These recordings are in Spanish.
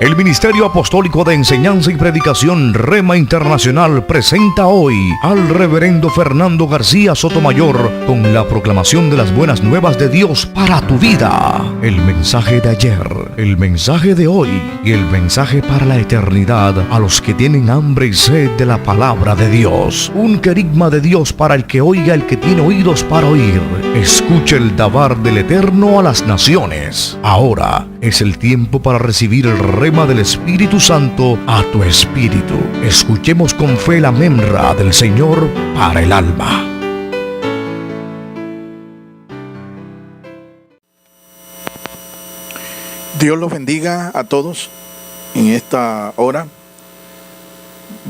El Ministerio Apostólico de Enseñanza y Predicación Rema Internacional presenta hoy al Reverendo Fernando García Sotomayor con la proclamación de las buenas nuevas de Dios para tu vida. El mensaje de ayer, el mensaje de hoy y el mensaje para la eternidad a los que tienen hambre y sed de la palabra de Dios. Un querigma de Dios para el que oiga, el que tiene oídos para oír. Escuche el dabar del Eterno a las naciones. Ahora es el tiempo para recibir el rema del Espíritu Santo a tu espíritu. Escuchemos con fe la memra del Señor para el alma. Dios los bendiga a todos en esta hora.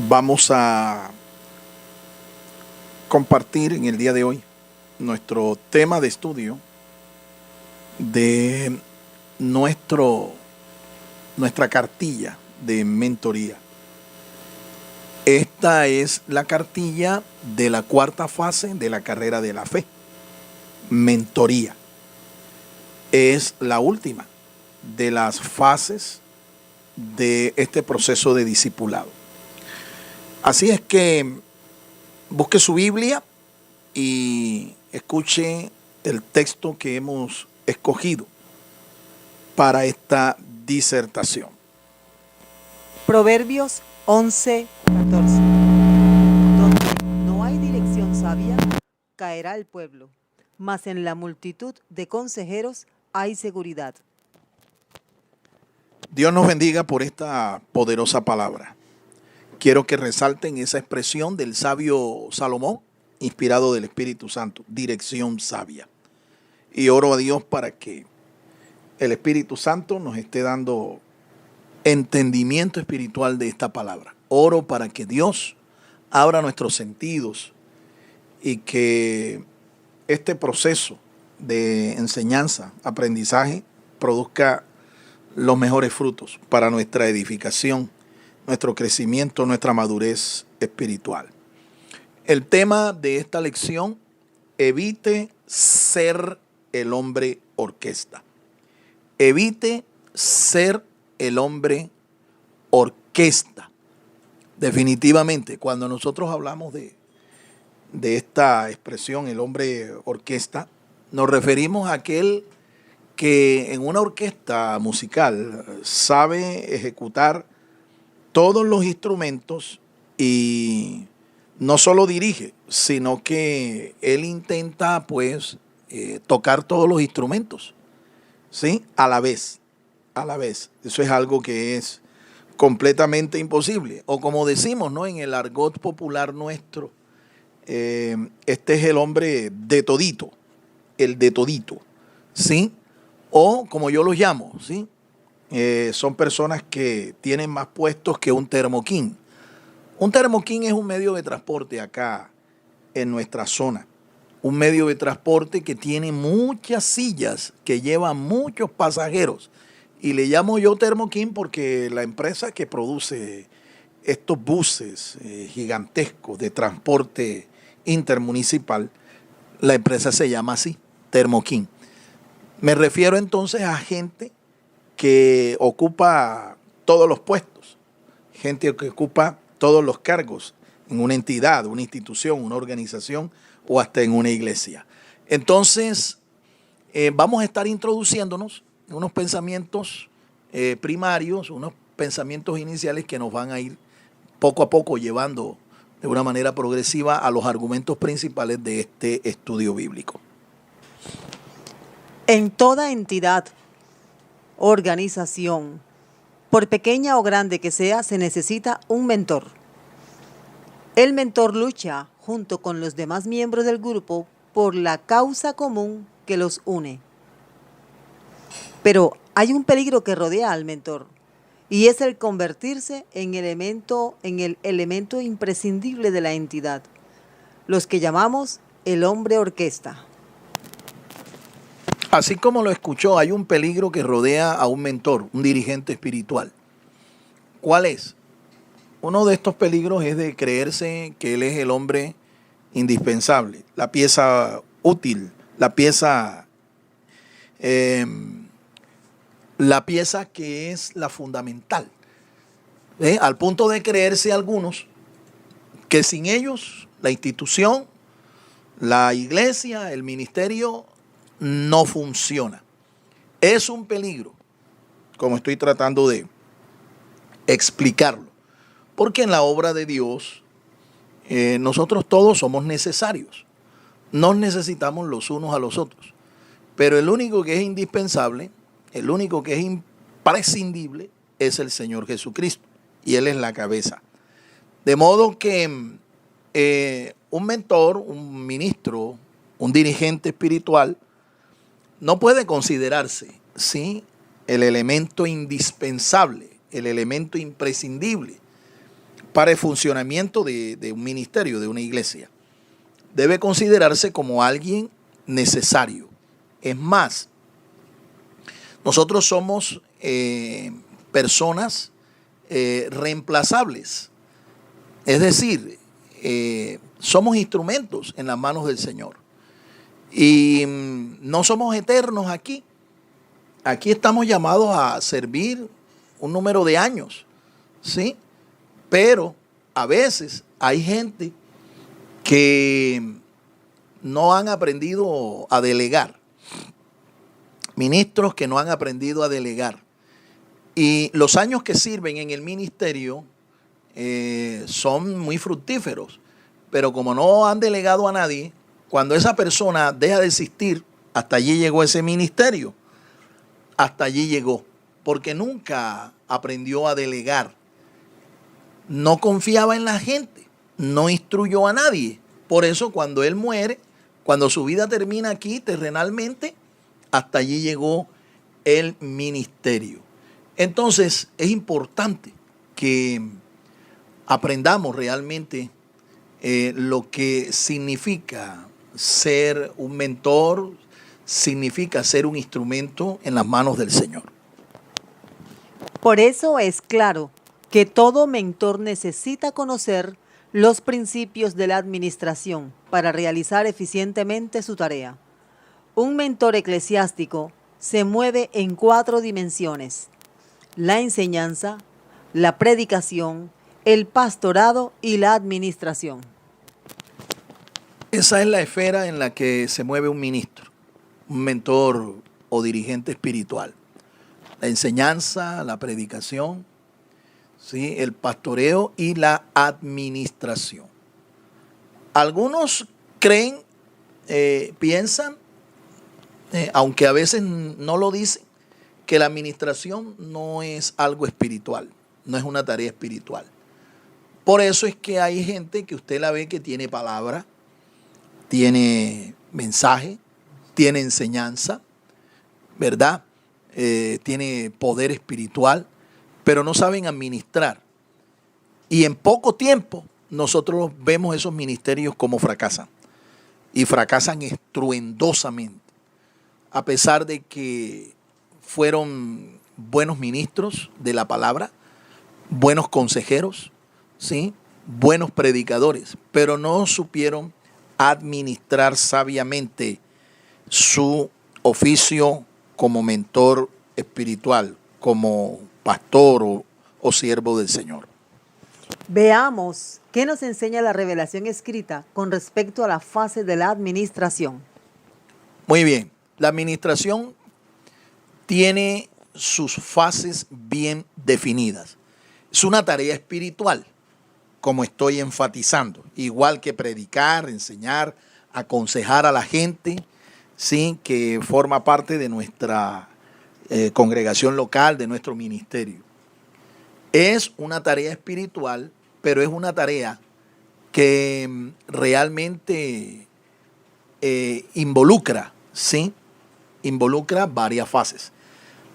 Vamos a compartir en el día de hoy nuestro tema de estudio de nuestra cartilla de mentoría. Esta es la cartilla de la cuarta fase de la carrera de la fe. Mentoría. Es la última de las fases de este proceso de discipulado. Así es que busque su Biblia y escuche el texto que hemos escogido para esta disertación. Proverbios 11:14. Donde no hay dirección sabia, caerá el pueblo, mas en la multitud de consejeros hay seguridad. Dios nos bendiga por esta poderosa palabra. Quiero que resalten esa expresión del sabio Salomón, inspirado del Espíritu Santo, dirección sabia. Y oro a Dios para que el Espíritu Santo nos esté dando entendimiento espiritual de esta palabra. Oro para que Dios abra nuestros sentidos y que este proceso de enseñanza, aprendizaje, produzca los mejores frutos para nuestra edificación, nuestro crecimiento, nuestra madurez espiritual. El tema de esta lección: evite ser el hombre orquesta. Evite ser el hombre orquesta. Definitivamente, cuando nosotros hablamos de esta expresión, el hombre orquesta, nos referimos a aquel que en una orquesta musical sabe ejecutar todos los instrumentos y no solo dirige, sino que él intenta tocar todos los instrumentos, ¿sí? A la vez. Eso es algo que es completamente imposible. O como decimos, ¿no?, en el argot popular nuestro, este es el hombre de todito, el de todito, ¿sí? O como yo los llamo, ¿sí? Son personas que tienen más puestos que un termoquín. Un termoquín es un medio de transporte acá en nuestra zona. Un medio de transporte que tiene muchas sillas, que lleva muchos pasajeros. Y le llamo yo termoquín porque la empresa que produce estos buses gigantescos de transporte intermunicipal, la empresa se llama así, termoquín. Me refiero entonces a gente que ocupa todos los puestos, gente que ocupa todos los cargos en una entidad, una institución, una organización o hasta en una iglesia. Entonces, vamos a estar introduciéndonos en unos pensamientos primarios, unos pensamientos iniciales que nos van a ir poco a poco llevando de una manera progresiva a los argumentos principales de este estudio bíblico. En toda entidad, organización, por pequeña o grande que sea, se necesita un mentor. El mentor lucha junto con los demás miembros del grupo por la causa común que los une. Pero hay un peligro que rodea al mentor, y es el convertirse en el elemento imprescindible de la entidad, los que llamamos el hombre orquesta. Así como lo escuchó, hay un peligro que rodea a un mentor, un dirigente espiritual. ¿Cuál es? Uno de estos peligros es de creerse que él es el hombre indispensable, la pieza útil, la pieza la pieza que es la fundamental. Al punto de creerse algunos que sin ellos la institución, la iglesia, el ministerio no funciona. Es un peligro, como estoy tratando de explicarlo, porque en la obra de Dios nosotros todos somos necesarios. Nos necesitamos los unos a los otros, pero el único que es indispensable, el único que es imprescindible es el Señor Jesucristo, y Él es la cabeza. De modo que un mentor, un ministro, un dirigente espiritual no puede considerarse, ¿sí?, el elemento indispensable, el elemento imprescindible para el funcionamiento de un ministerio, de una iglesia. Debe considerarse como alguien necesario. Es más, nosotros somos personas reemplazables. Es decir, somos instrumentos en las manos del Señor. Y no somos eternos aquí. Aquí estamos llamados a servir un número de años, ¿sí? Pero a veces hay gente que no han aprendido a delegar. Ministros que no han aprendido a delegar. Y los años que sirven en el ministerio son muy fructíferos. Pero como no han delegado a nadie, cuando esa persona deja de existir, hasta allí llegó ese ministerio. Hasta allí llegó. Porque nunca aprendió a delegar. No confiaba en la gente. No instruyó a nadie. Por eso cuando él muere, cuando su vida termina aquí terrenalmente, hasta allí llegó el ministerio. Entonces es importante que aprendamos realmente lo que significa ser un mentor, significa ser un instrumento en las manos del Señor. Por eso es claro que todo mentor necesita conocer los principios de la administración para realizar eficientemente su tarea. Un mentor eclesiástico se mueve en 4 dimensiones: la enseñanza, la predicación, el pastorado y la administración. Esa es la esfera en la que se mueve un ministro, un mentor o dirigente espiritual. La enseñanza, la predicación, ¿sí?, el pastoreo y la administración. Algunos creen, piensan, aunque a veces no lo dicen, que la administración no es algo espiritual, no es una tarea espiritual. Por eso es que hay gente que usted la ve que tiene palabra, tiene mensaje, tiene enseñanza, ¿verdad? Tiene poder espiritual, pero no saben administrar. Y en poco tiempo nosotros vemos esos ministerios como fracasan. Y fracasan estruendosamente. A pesar de que fueron buenos ministros de la palabra, buenos consejeros, ¿sí?, buenos predicadores, pero no supieron administrar sabiamente su oficio como mentor espiritual, como pastor o siervo del Señor. Veamos qué nos enseña la revelación escrita con respecto a la fase de la administración. Muy bien, la administración tiene sus fases bien definidas. Es una tarea espiritual, como estoy enfatizando, igual que predicar, enseñar, aconsejar a la gente, ¿sí?, que forma parte de nuestra congregación local, de nuestro ministerio. Es una tarea espiritual, pero es una tarea que realmente involucra, ¿sí?, involucra varias fases.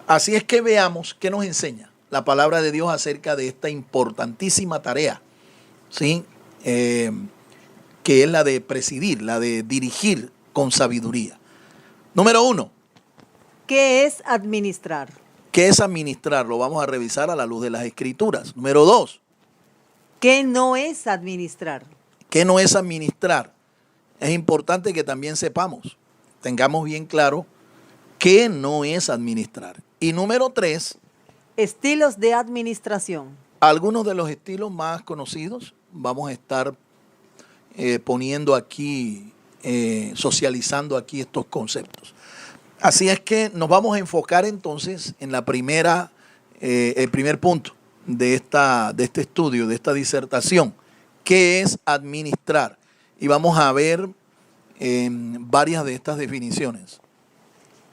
Así es que veamos qué nos enseña la palabra de Dios acerca de esta importantísima tarea, ¿sí?, que es la de presidir, la de dirigir con sabiduría. Número 1. ¿Qué es administrar? ¿Qué es administrar? Lo vamos a revisar a la luz de las Escrituras. Número 2. ¿Qué no es administrar? ¿Qué no es administrar? Es importante que también sepamos, tengamos bien claro qué no es administrar. Y número 3, estilos de administración. algunos de los estilos más conocidos vamos a estar poniendo aquí, socializando aquí estos conceptos. Así es que nos vamos a enfocar entonces en la el primer punto de este estudio, de esta disertación, que es administrar. Y vamos a ver varias de estas definiciones.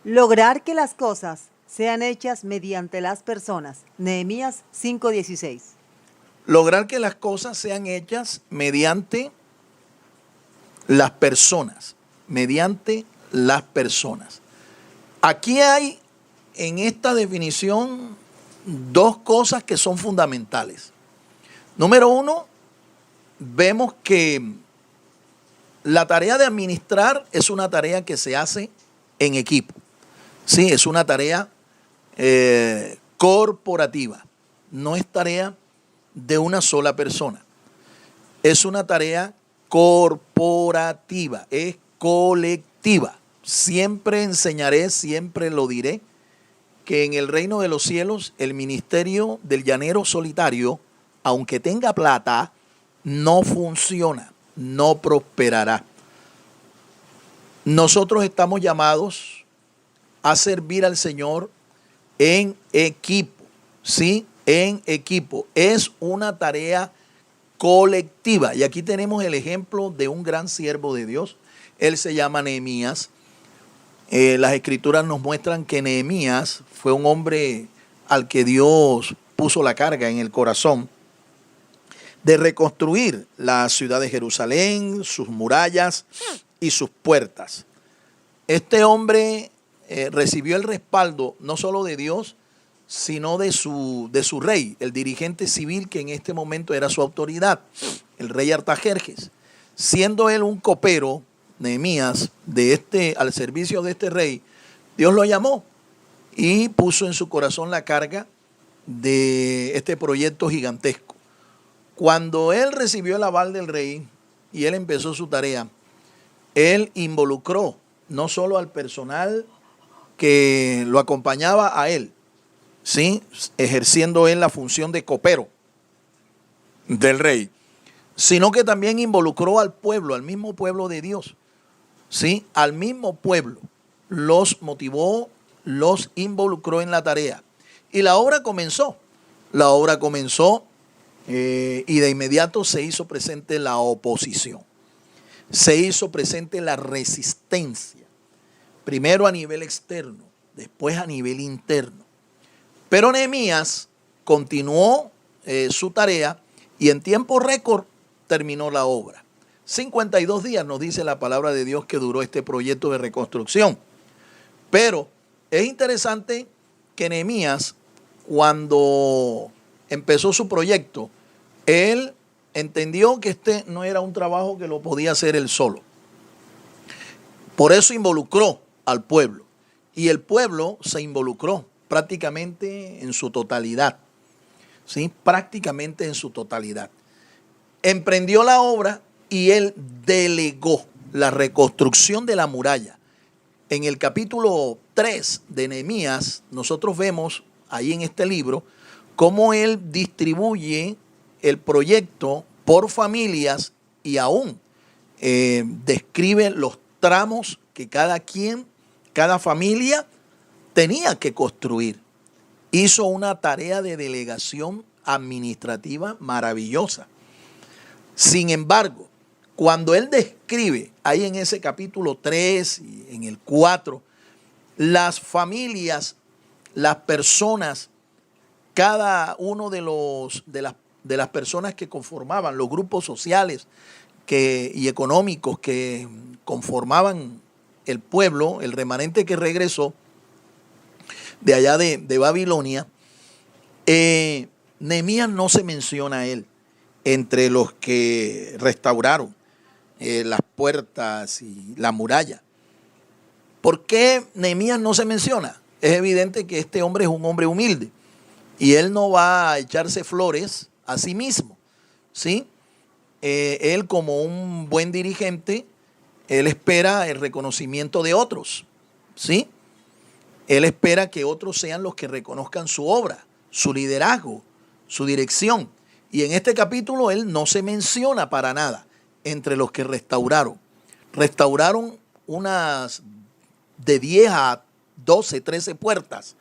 Lograr que las cosas sean hechas mediante las personas. Nehemías 5:16. Lograr que las cosas sean hechas mediante las personas. Mediante las personas. Aquí hay en esta definición dos cosas que son fundamentales. Número 1, vemos que la tarea de administrar es una tarea que se hace en equipo. Sí, es una tarea corporativa. No es tarea de una sola persona. Es una tarea corporativa, es colectiva. Siempre enseñaré, siempre lo diré, que en el reino de los cielos el ministerio del llanero solitario, aunque tenga plata, no funciona, no prosperará. Nosotros estamos llamados a servir al Señor en equipo, ¿sí? En equipo. Es una tarea colectiva. Y aquí tenemos el ejemplo de un gran siervo de Dios. Él se llama Nehemías. Las escrituras nos muestran que Nehemías fue un hombre al que Dios puso la carga en el corazón de reconstruir la ciudad de Jerusalén, sus murallas y sus puertas. Este hombre recibió el respaldo no solo de Dios, sino de su rey, el dirigente civil que en este momento era su autoridad, el rey Artajerjes. Siendo él un copero, Nehemías, al servicio de este rey, Dios lo llamó y puso en su corazón la carga de este proyecto gigantesco. Cuando él recibió el aval del rey y él empezó su tarea, él involucró no solo al personal que lo acompañaba a él, ¿sí? Ejerciendo él la función de copero del rey, sino que también involucró al pueblo, al mismo pueblo de Dios, ¿sí? Al mismo pueblo, los motivó, los involucró en la tarea. Y la obra comenzó. Y de inmediato se hizo presente la oposición. Se hizo presente la resistencia. Primero a nivel externo, después a nivel interno. Pero Nehemías continuó su tarea y en tiempo récord terminó la obra. 52 días nos dice la palabra de Dios que duró este proyecto de reconstrucción. Pero es interesante que Nehemías, cuando empezó su proyecto, él entendió que este no era un trabajo que lo podía hacer él solo. Por eso involucró al pueblo. Y el pueblo se involucró prácticamente en su totalidad. ¿Sí? Prácticamente en su totalidad. Emprendió la obra y él delegó la reconstrucción de la muralla. En el capítulo 3 de Nehemías, nosotros vemos ahí en este libro cómo él distribuye el proyecto por familias y aún describe los tramos que cada familia tenía que construir. Hizo una tarea de delegación administrativa maravillosa. Sin embargo, cuando él describe ahí en ese capítulo 3 y en el 4, las familias, las personas, cada uno de las personas que conformaban los grupos sociales y económicos que conformaban el pueblo, el remanente que regresó de allá de Babilonia, Nehemías no se menciona a él entre los que restauraron las puertas y la muralla. ¿Por qué Nehemías no se menciona? Es evidente que este hombre es un hombre humilde y él no va a echarse flores a sí mismo, ¿sí? Él, como un buen dirigente, él espera el reconocimiento de otros, ¿sí? Él espera que otros sean los que reconozcan su obra, su liderazgo, su dirección. Y en este capítulo él no se menciona para nada entre los que restauraron. Restauraron unas de 10 a 12, 13 puertas.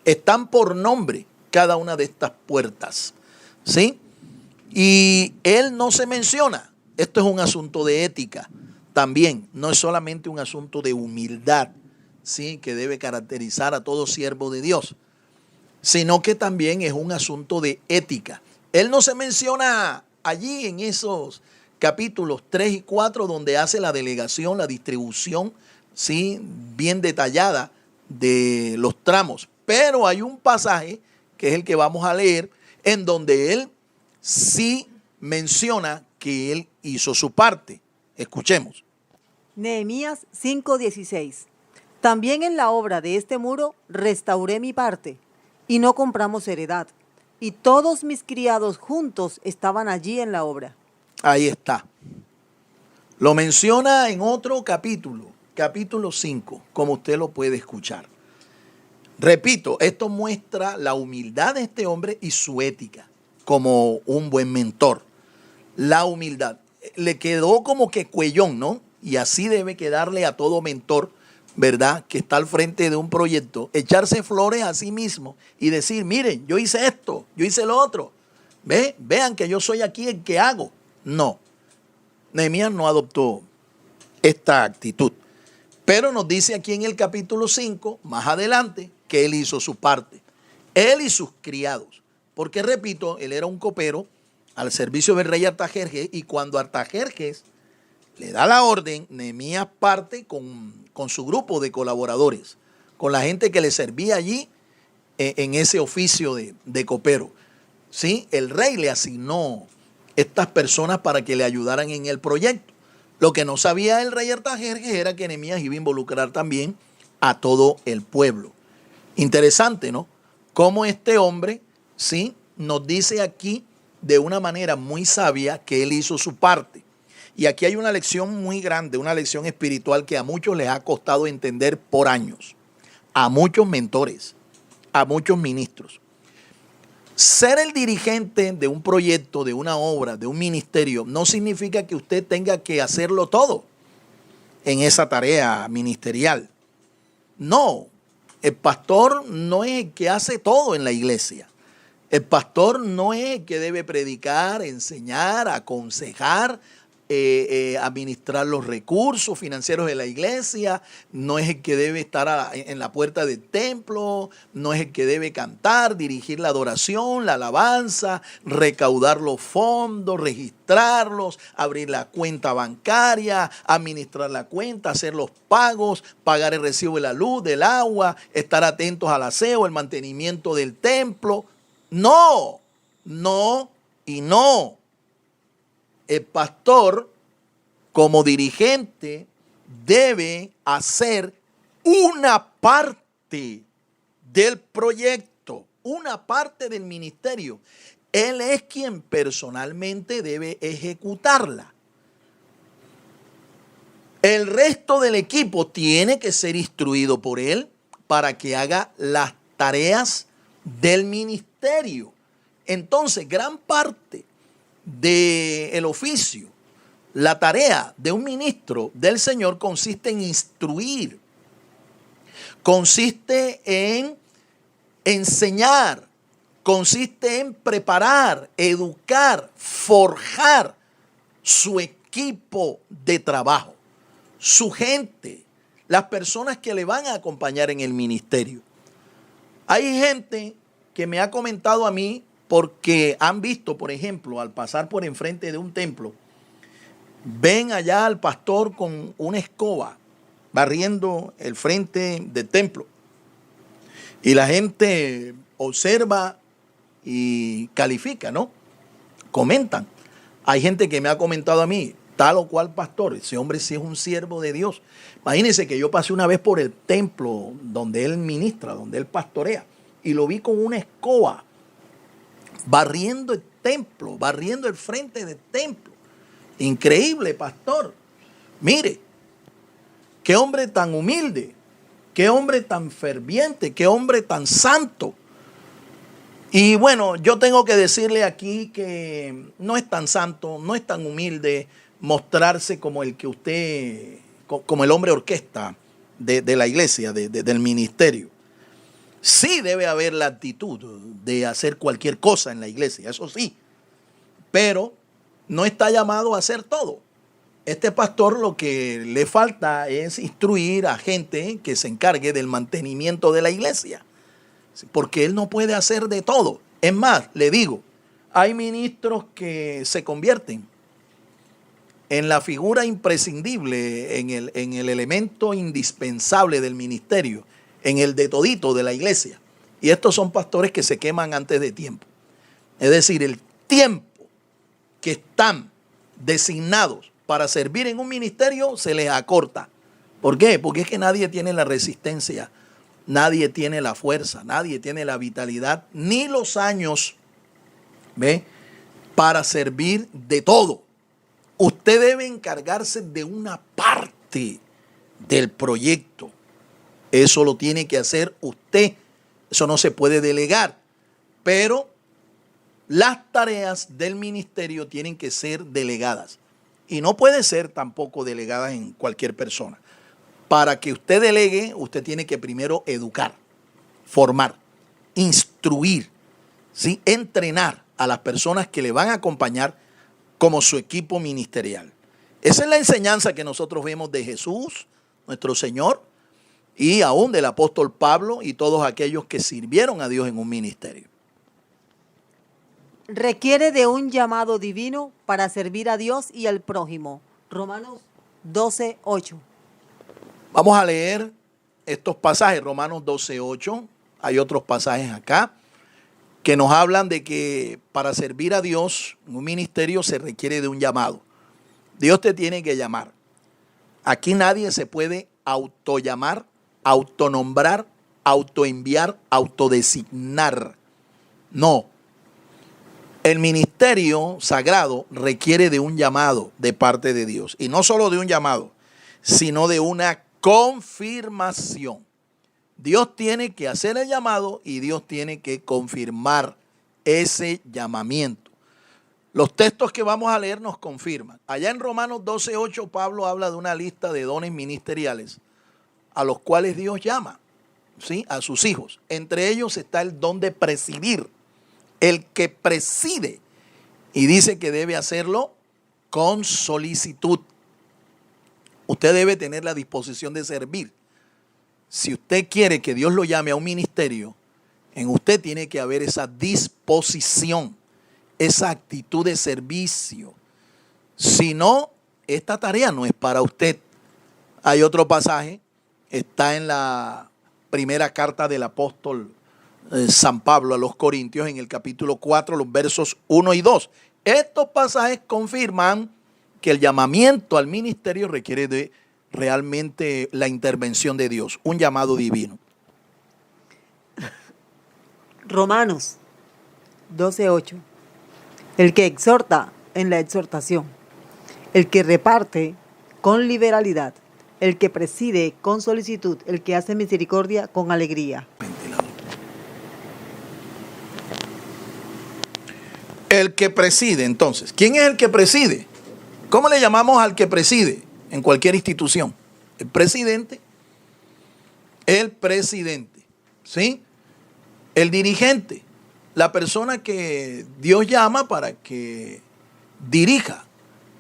Están por nombre cada una de estas puertas, ¿sí? Y él no se menciona. Esto es un asunto de ética también. No es solamente un asunto de humildad, ¿sí?, que debe caracterizar a todo siervo de Dios, sino que también es un asunto de ética. Él no se menciona allí en esos capítulos 3 y 4 donde hace la delegación, la distribución, ¿sí?, bien detallada de los tramos. Pero hay un pasaje, que es el que vamos a leer, en donde él sí menciona que él hizo su parte. Escuchemos. Nehemías 5:16. También en la obra de este muro restauré mi parte, y no compramos heredad, y todos mis criados juntos estaban allí en la obra. Ahí está. Lo menciona en otro capítulo, capítulo 5, como usted lo puede escuchar. Repito, esto muestra la humildad de este hombre y su ética como un buen mentor. La humildad. Le quedó como que cuellón, ¿no? Y así debe quedarle a todo mentor, ¿verdad?, que está al frente de un proyecto, echarse flores a sí mismo y decir, miren, yo hice esto, yo hice lo otro. Vean que yo soy aquí el que hago. No, Nehemías no adoptó esta actitud. Pero nos dice aquí en el capítulo 5, más adelante, que él hizo su parte. Él y sus criados. Porque, repito, él era un copero al servicio del rey Artajerjes, y cuando Artajerjes le da la orden, Nehemías parte con su grupo de colaboradores, con la gente que le servía allí en ese oficio de copero. ¿Sí? El rey le asignó estas personas para que le ayudaran en el proyecto. Lo que no sabía el rey Artajerjes era que Nehemías iba a involucrar también a todo el pueblo. Interesante, ¿no? Cómo este hombre, ¿sí?, nos dice aquí de una manera muy sabia que él hizo su parte. Y aquí hay una lección muy grande, una lección espiritual que a muchos les ha costado entender por años. A muchos mentores, a muchos ministros. Ser el dirigente de un proyecto, de una obra, de un ministerio, no significa que usted tenga que hacerlo todo en esa tarea ministerial. No, el pastor no es el que hace todo en la iglesia. El pastor no es el que debe predicar, enseñar, aconsejar, administrar los recursos financieros de la iglesia, no es el que debe estar en la puerta del templo, no es el que debe cantar, dirigir la adoración, la alabanza, recaudar los fondos, registrarlos, abrir la cuenta bancaria, administrar la cuenta, hacer los pagos, pagar el recibo de la luz, del agua, estar atentos al aseo, el mantenimiento del templo. No, no y no. El pastor, como dirigente, debe hacer una parte del proyecto, una parte del ministerio. Él es quien personalmente debe ejecutarla. El resto del equipo tiene que ser instruido por él para que haga las tareas del ministerio. Entonces, gran parte del oficio, la tarea de un ministro del Señor consiste en instruir, consiste en enseñar, consiste en preparar, educar, forjar su equipo de trabajo, su gente, las personas que le van a acompañar en el ministerio. Hay gente que me ha comentado a mí porque han visto, por ejemplo, al pasar por enfrente de un templo, ven allá al pastor con una escoba barriendo el frente del templo. Y la gente observa y califica, ¿no? Comentan. Hay gente que me ha comentado a mí, tal o cual pastor, ese hombre sí es un siervo de Dios. Imagínense que yo pasé una vez por el templo donde él ministra, donde él pastorea, y lo vi con una escoba barriendo el templo, barriendo el frente del templo. Increíble, pastor. Mire, qué hombre tan humilde. Qué hombre tan ferviente, qué hombre tan santo. Y bueno, yo tengo que decirle aquí que no es tan santo, no es tan humilde mostrarse como el que usted, como el hombre orquesta de la iglesia, del ministerio. Sí debe haber la actitud de hacer cualquier cosa en la iglesia, eso sí, pero no está llamado a hacer todo. Este pastor lo que le falta es instruir a gente que se encargue del mantenimiento de la iglesia, porque él no puede hacer de todo. Es más, le digo, hay ministros que se convierten en la figura imprescindible, en el elemento indispensable del ministerio, en el de todito de la iglesia. Y estos son pastores que se queman antes de tiempo. Es decir, el tiempo que están designados para servir en un ministerio se les acorta. ¿Por qué? Porque es que nadie tiene la resistencia, nadie tiene la fuerza, nadie tiene la vitalidad, ni los años, ¿ve?, para servir de todo. Usted debe encargarse de una parte del proyecto. Eso lo tiene que hacer usted. Eso no se puede delegar. Pero las tareas del ministerio tienen que ser delegadas. Y no puede ser tampoco delegadas en cualquier persona. Para que usted delegue, usted tiene que primero educar, formar, instruir, ¿sí?, entrenar a las personas que le van a acompañar como su equipo ministerial. Esa es la enseñanza que nosotros vemos de Jesús, nuestro Señor, y aún del apóstol Pablo y todos aquellos que sirvieron a Dios en un ministerio. Requiere de un llamado divino para servir a Dios y al prójimo. Romanos 12:8. Vamos a leer estos pasajes, Romanos 12:8. Hay otros pasajes acá que nos hablan de que para servir a Dios en un ministerio se requiere de un llamado. Dios te tiene que llamar. Aquí nadie se puede autollamar, autonombrar, autoenviar, autodesignar. No. El ministerio sagrado requiere de un llamado de parte de Dios. Y no solo de un llamado, sino de una confirmación. Dios tiene que hacer el llamado y Dios tiene que confirmar ese llamamiento. Los textos que vamos a leer nos confirman. Allá en Romanos 12:8 Pablo habla de una lista de dones ministeriales a los cuales Dios llama, ¿sí?, a sus hijos. Entre ellos está el don de presidir. El que preside, y dice que debe hacerlo con solicitud. Usted debe tener la disposición de servir. Si usted quiere que Dios lo llame a un ministerio, en usted tiene que haber esa disposición, esa actitud de servicio. Si no, esta tarea no es para usted. Hay otro pasaje, está en la primera carta del apóstol San Pablo a los Corintios, en el capítulo 4, los versos 1 y 2. Estos pasajes confirman que el llamamiento al ministerio requiere de realmente la intervención de Dios, un llamado divino. Romanos 12:8. El que exhorta en la exhortación, el que reparte con liberalidad, el que preside con solicitud, el que hace misericordia con alegría. El que preside, entonces. ¿Quién es el que preside? ¿Cómo le llamamos al que preside en cualquier institución? El presidente. El presidente, ¿sí? El dirigente. La persona que Dios llama para que dirija,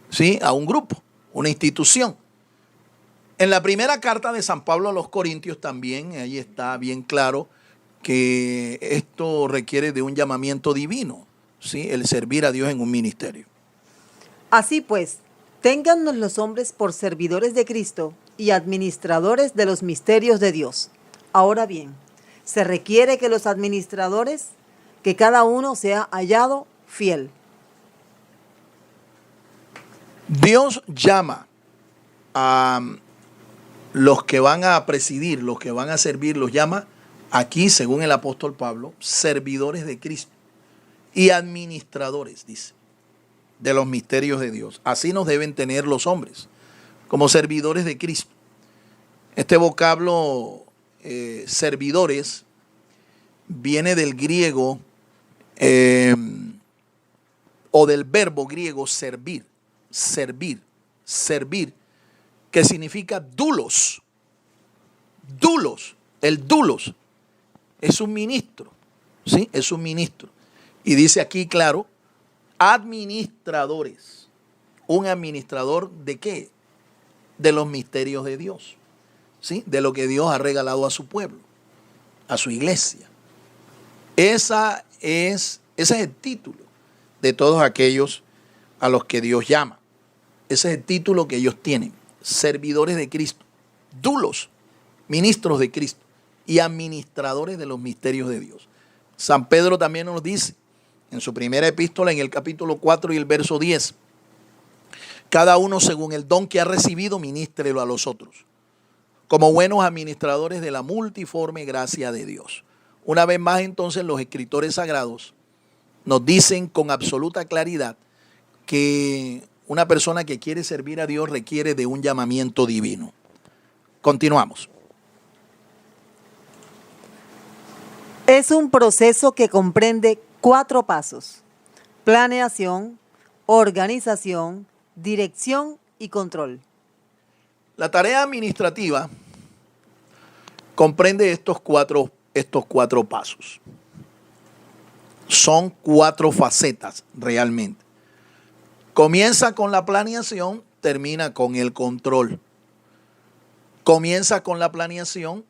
¿sí?, a un grupo, una institución. En la primera carta de San Pablo a los Corintios también, ahí está bien claro que esto requiere de un llamamiento divino, ¿sí?, el servir a Dios en un ministerio. Así pues, téngannos los hombres por servidores de Cristo y administradores de los misterios de Dios. Ahora bien, se requiere que los administradores, que cada uno sea hallado fiel. Dios llama a los que van a presidir, los que van a servir, los llama aquí, según el apóstol Pablo, servidores de Cristo y administradores, dice, de los misterios de Dios. Así nos deben tener los hombres, como servidores de Cristo. Este vocablo servidores viene del griego o del verbo griego servir, que significa doulos. El doulos es un ministro, ¿sí? Es un ministro. Y dice aquí, claro, administradores. ¿Un administrador de qué? De los misterios de Dios, ¿sí? De lo que Dios ha regalado a su pueblo, a su iglesia. Ese es el título de todos aquellos a los que Dios llama. Ese es el título que ellos tienen. Servidores de Cristo, doulos, ministros de Cristo y administradores de los misterios de Dios. San Pedro también nos dice en su primera epístola, en el capítulo 4 y el verso 10, cada uno según el don que ha recibido, ministrelo a los otros, como buenos administradores de la multiforme gracia de Dios. Una vez más, entonces, los escritores sagrados nos dicen con absoluta claridad que una persona que quiere servir a Dios requiere de un llamamiento divino. Continuamos. Es un proceso que comprende 4 pasos: planeación, organización, dirección y control. La tarea administrativa comprende estos cuatro pasos. Son 4 facetas realmente. Comienza con la planeación, termina con el control. Comienza con la planeación,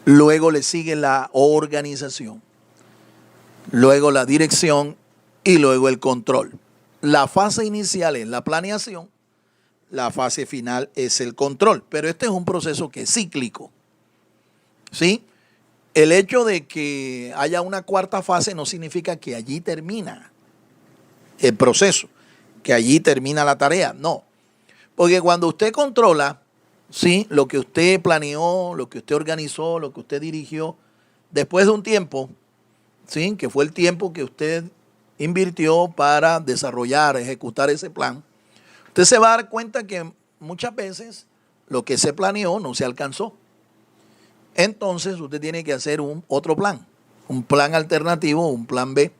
luego le sigue la organización, luego la dirección y luego el control. La fase inicial es la planeación, la fase final es el control, pero este es un proceso que es cíclico, ¿sí? El hecho de que haya una 4ª fase no significa que allí termina el proceso, que allí termina la tarea, no. Porque cuando usted controla, ¿sí?, lo que usted planeó, lo que usted organizó, lo que usted dirigió, después de un tiempo, ¿sí?, que fue el tiempo que usted invirtió para desarrollar, ejecutar ese plan, usted se va a dar cuenta que muchas veces lo que se planeó no se alcanzó. Entonces usted tiene que hacer otro plan, un plan alternativo, un plan B,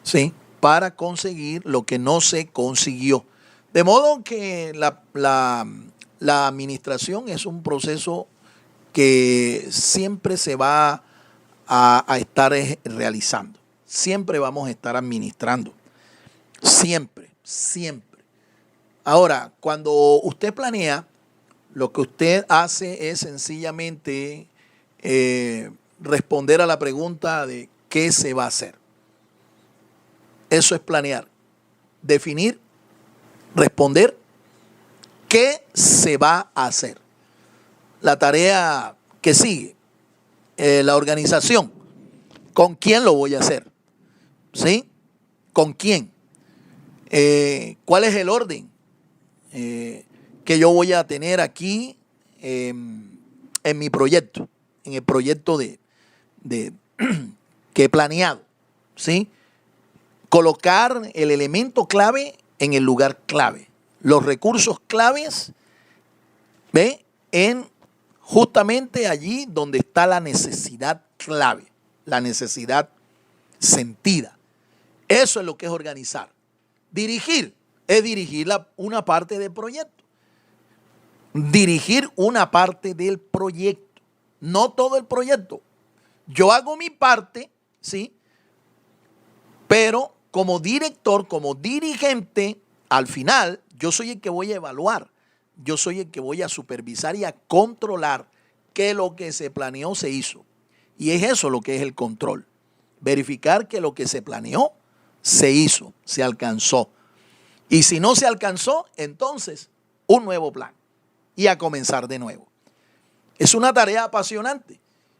¿sí?, para conseguir lo que no se consiguió. De modo que la administración es un proceso que siempre se va a estar realizando. Siempre vamos a estar administrando. Siempre. Ahora, cuando usted planea, lo que usted hace es sencillamente responder a la pregunta de qué se va a hacer. Eso es planear. Definir, responder qué se va a hacer. La tarea que sigue, la organización. ¿Con quién lo voy a hacer? ¿Sí? ¿Con quién? ¿Cuál es el orden que yo voy a tener aquí en mi proyecto? En el proyecto que he planeado. ¿Sí? Colocar el elemento clave en el lugar clave. Los recursos claves, ¿ve?, en justamente allí donde está la necesidad clave, la necesidad sentida. Eso es lo que es organizar. Dirigir es dirigir una parte del proyecto. Dirigir una parte del proyecto, no todo el proyecto. Yo hago mi parte, ¿sí?, pero como director, como dirigente, al final yo soy el que voy a evaluar, yo soy el que voy a supervisar y a controlar que lo que se planeó se hizo. Y es eso lo que es el control. Verificar que lo que se planeó se hizo, se alcanzó. Y si no se alcanzó, entonces un nuevo plan y a comenzar de nuevo. Es una tarea apasionante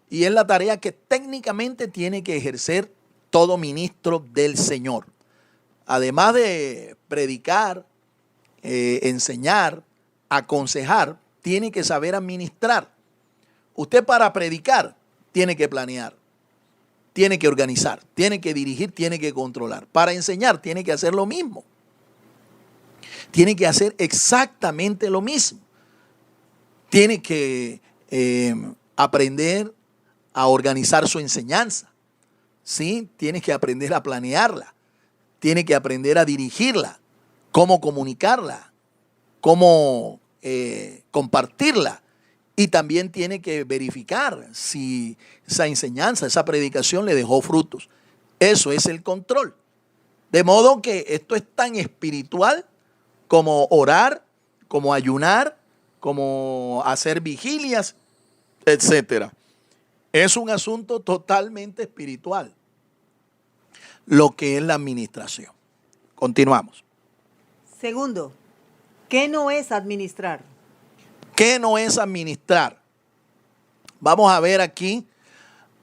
y es la tarea que técnicamente tiene que ejercer todo ministro del Señor. Además de predicar, enseñar, aconsejar, tiene que saber administrar. Usted para predicar tiene que planear, tiene que organizar, tiene que dirigir, tiene que controlar. Para enseñar tiene que hacer lo mismo. Tiene que hacer exactamente lo mismo. tiene que aprender a organizar su enseñanza, ¿sí? Tiene que aprender a planearla, tiene que aprender a dirigirla, cómo comunicarla, cómo compartirla. Y también tiene que verificar si esa enseñanza, esa predicación le dejó frutos. Eso es el control. De modo que esto es tan espiritual como orar, como ayunar, como hacer vigilias, etcétera. Es un asunto totalmente espiritual lo que es la administración. Continuamos. Segundo, ¿qué no es administrar? ¿Qué no es administrar? Vamos a ver aquí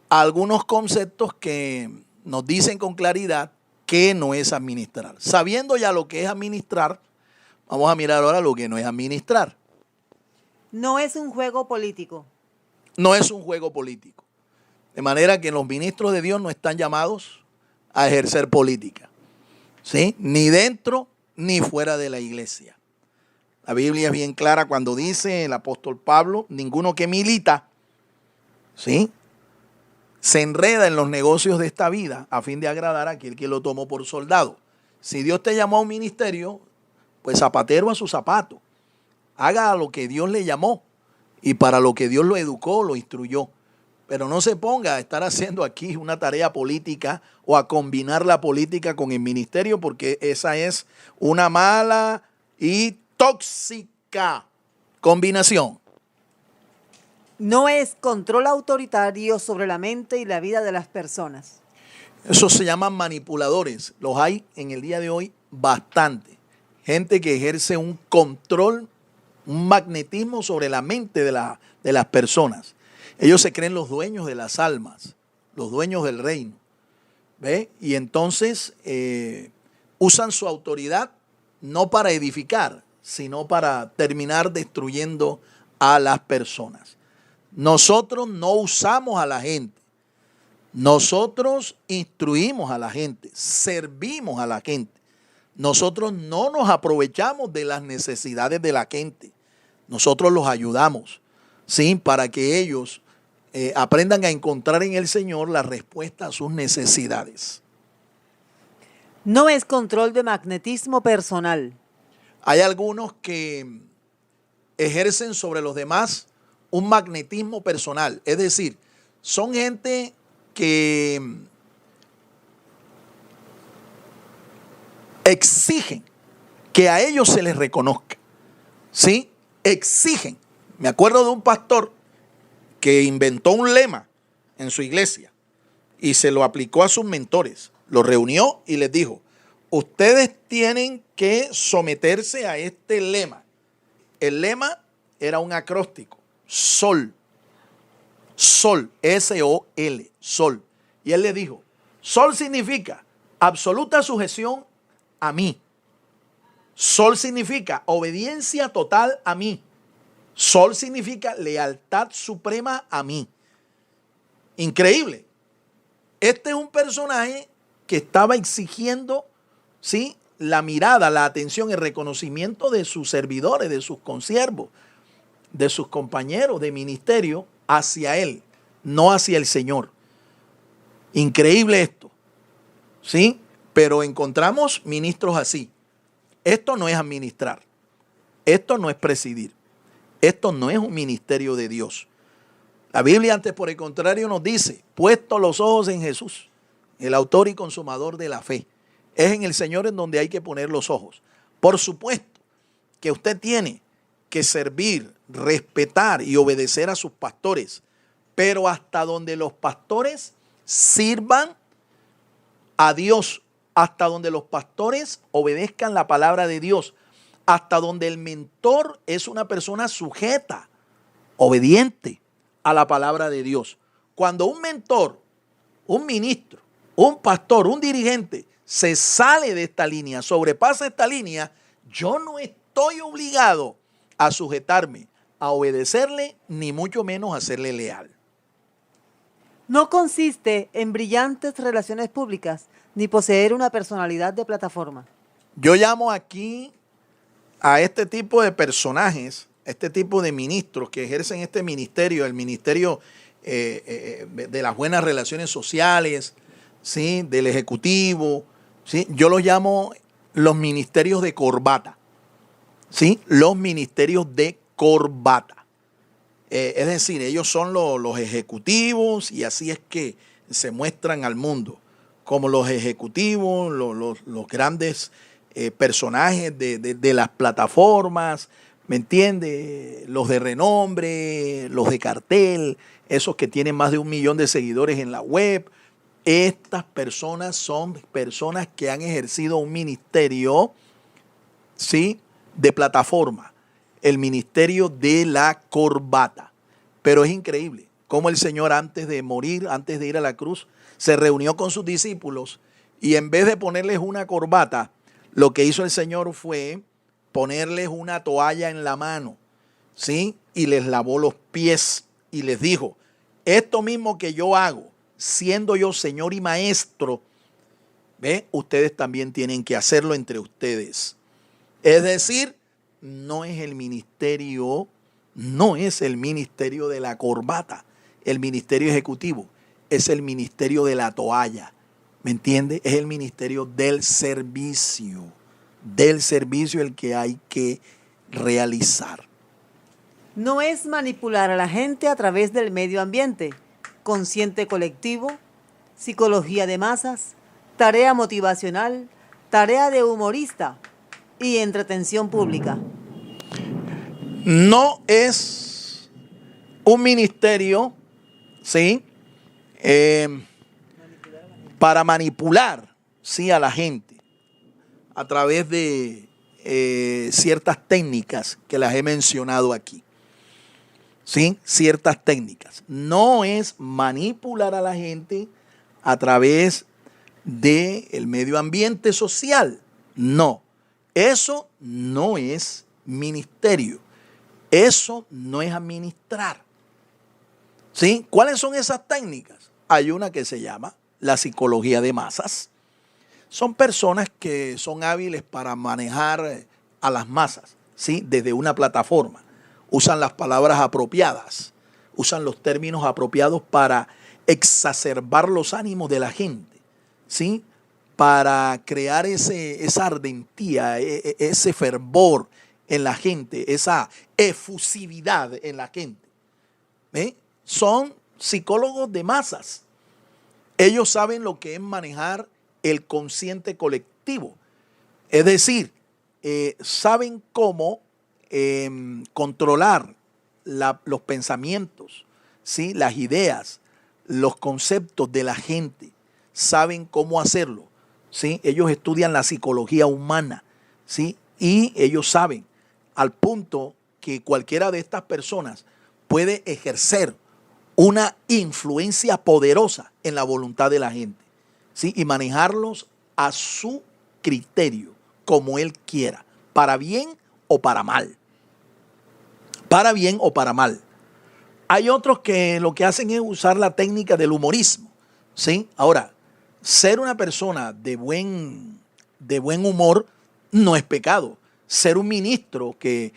algunos conceptos que nos dicen con claridad qué no es administrar. Sabiendo ya lo que es administrar, vamos a mirar ahora lo que no es administrar. No es un juego político. No es un juego político. De manera que los ministros de Dios no están llamados a ejercer política, ¿sí? Ni dentro ni fuera de la iglesia. La Biblia es bien clara cuando dice el apóstol Pablo, ninguno que milita, ¿sí?, se enreda en los negocios de esta vida a fin de agradar a aquel que lo tomó por soldado. Si Dios te llamó a un ministerio, pues zapatero a su zapato. Haga lo que Dios le llamó y para lo que Dios lo educó, lo instruyó. Pero no se ponga a estar haciendo aquí una tarea política o a combinar la política con el ministerio, porque esa es una mala y tóxica combinación. No es control autoritario sobre la mente y la vida de las personas. Eso se llaman manipuladores. Los hay en el día de hoy bastante. Gente que ejerce un control, un magnetismo sobre la mente de las personas. Ellos se creen los dueños de las almas, los dueños del reino. ¿Ve? Y entonces usan su autoridad no para edificar, sino para terminar destruyendo a las personas. Nosotros no usamos a la gente. Nosotros instruimos a la gente, servimos a la gente. Nosotros no nos aprovechamos de las necesidades de la gente. Nosotros los ayudamos, ¿sí?, para que ellos aprendan a encontrar en el Señor la respuesta a sus necesidades. No es control de magnetismo personal. Hay algunos que ejercen sobre los demás un magnetismo personal. Es decir, son gente que exigen que a ellos se les reconozca. ¿Sí? Exigen. Me acuerdo de un pastor que inventó un lema en su iglesia y se lo aplicó a sus mentores. Los reunió y les dijo: ustedes tienen que someterse a este lema. El lema era un acróstico: sol. Sol, S-O-L, sol. Y él le dijo: sol significa absoluta sujeción a mí. Sol significa obediencia total a mí. Sol significa lealtad suprema a mí. Increíble. Este es un personaje que estaba exigiendo, ¿sí?, la mirada, la atención, el reconocimiento de sus servidores, de sus consiervos, de sus compañeros de ministerio hacia él, no hacia el Señor. Increíble esto, ¿sí? Pero encontramos ministros así. Esto no es administrar. Esto no es presidir. Esto no es un ministerio de Dios. La Biblia antes, por el contrario, nos dice: puesto los ojos en Jesús, el autor y consumador de la fe. Es en el Señor en donde hay que poner los ojos. Por supuesto que usted tiene que servir, respetar y obedecer a sus pastores, pero hasta donde los pastores sirvan a Dios, hasta donde los pastores obedezcan la palabra de Dios, hasta donde el mentor es una persona sujeta, obediente a la palabra de Dios. Cuando un mentor, un ministro, un pastor, un dirigente se sale de esta línea, sobrepasa esta línea, yo no estoy obligado a sujetarme, a obedecerle, ni mucho menos a serle leal. No consiste en brillantes relaciones públicas ni poseer una personalidad de plataforma. Yo llamo aquí a este tipo de personajes, este tipo de ministros que ejercen este ministerio, el ministerio de las buenas relaciones sociales, ¿sí? Del ejecutivo, ¿sí? Yo los llamo los ministerios de corbata, ¿sí? Los ministerios de corbata. Es decir, ellos son los ejecutivos y así es que se muestran al mundo, como los ejecutivos, los grandes personajes de las plataformas, ¿me entiende? Los de renombre, los de cartel, esos que tienen más de 1 millón de seguidores en la web. Estas personas son personas que han ejercido un ministerio, ¿sí? De plataforma, el ministerio de la corbata. Pero es increíble cómo el Señor, antes de morir, antes de ir a la cruz, se reunió con sus discípulos y en vez de ponerles una corbata, lo que hizo el Señor fue ponerles una toalla en la mano, ¿sí? Y les lavó los pies y les dijo, esto mismo que yo hago, siendo yo Señor y Maestro, ¿ve? Ustedes también tienen que hacerlo entre ustedes. Es decir, no es el ministerio de la corbata, el ministerio ejecutivo, es el ministerio de la toalla, ¿me entiende? Es el ministerio del servicio el que hay que realizar. No es manipular a la gente a través del medio ambiente, consciente colectivo, psicología de masas, tarea motivacional, tarea de humorista y entretención pública. No es un ministerio, ¿sí? Para manipular, ¿sí? A la gente a través de ciertas técnicas que las he mencionado aquí. ¿Sí? Ciertas técnicas. No es manipular a la gente a través del medio ambiente social. No. Eso no es ministerio. Eso no es administrar. ¿Sí? ¿Cuáles son esas técnicas? Hay una que se llama la psicología de masas. Son personas que son hábiles para manejar a las masas, ¿sí? Desde una plataforma. Usan las palabras apropiadas, usan los términos apropiados para exacerbar los ánimos de la gente, ¿sí? Para crear esa ardentía, ese fervor en la gente, esa efusividad en la gente. ¿Ve? Son psicólogos de masas. Ellos saben lo que es manejar el consciente colectivo. Es decir, saben cómo controlar los pensamientos, ¿sí? Las ideas, los conceptos de la gente. Saben cómo hacerlo, ¿sí? Ellos estudian la psicología humana, ¿sí? Y ellos saben al punto que cualquiera de estas personas puede ejercer una influencia poderosa en la voluntad de la gente, ¿sí? Y manejarlos a su criterio, como él quiera, para bien o para mal. Para bien o para mal. Hay otros que lo que hacen es usar la técnica del humorismo, ¿sí? Ahora, ser una persona de buen humor no es pecado. Ser un ministro que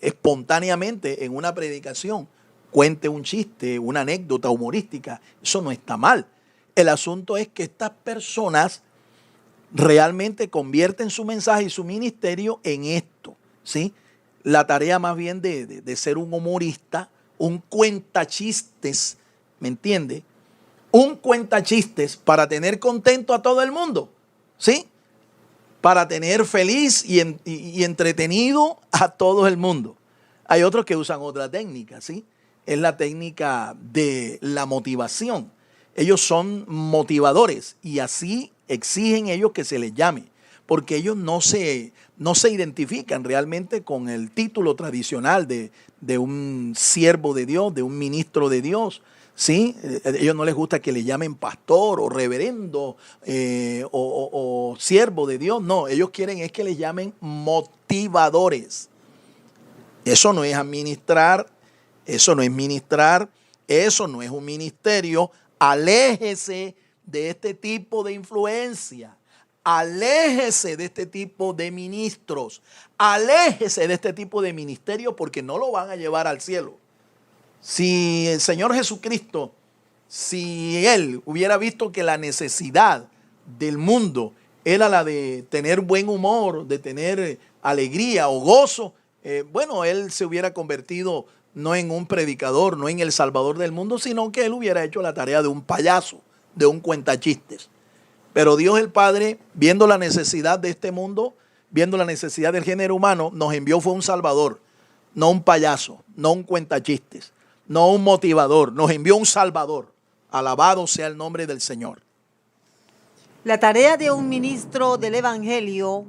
espontáneamente en una predicación cuente un chiste, una anécdota humorística, eso no está mal. El asunto es que estas personas realmente convierten su mensaje y su ministerio en esto, ¿sí? La tarea más bien de ser un humorista, un cuentachistes, ¿me entiende? Un cuentachistes para tener contento a todo el mundo, ¿sí? Para tener feliz y entretenido a todo el mundo. Hay otros que usan otra técnica, ¿sí? Es la técnica de la motivación. Ellos son motivadores y así exigen ellos que se les llame, porque ellos no se identifican realmente con el título tradicional de un siervo de Dios, de un ministro de Dios, ¿sí? A ellos no les gusta que le llamen pastor o reverendo o siervo de Dios. No, ellos quieren es que les llamen motivadores. Eso no es administrar, eso no es ministrar, eso no es un ministerio. Aléjese de este tipo de influencia. aléjese de este tipo de ministros, aléjese de este tipo de ministerio porque no lo van a llevar al cielo. Si el Señor Jesucristo, si Él hubiera visto que la necesidad del mundo era la de tener buen humor, de tener alegría o gozo, bueno, Él se hubiera convertido no en un predicador, no en el salvador del mundo, sino que Él hubiera hecho la tarea de un payaso, de un cuentachistes. Pero Dios el Padre, viendo la necesidad de este mundo, viendo la necesidad del género humano, nos envió fue un salvador, no un payaso, no un cuentachistes, no un motivador, nos envió un salvador. Alabado sea el nombre del Señor. La tarea de un ministro del Evangelio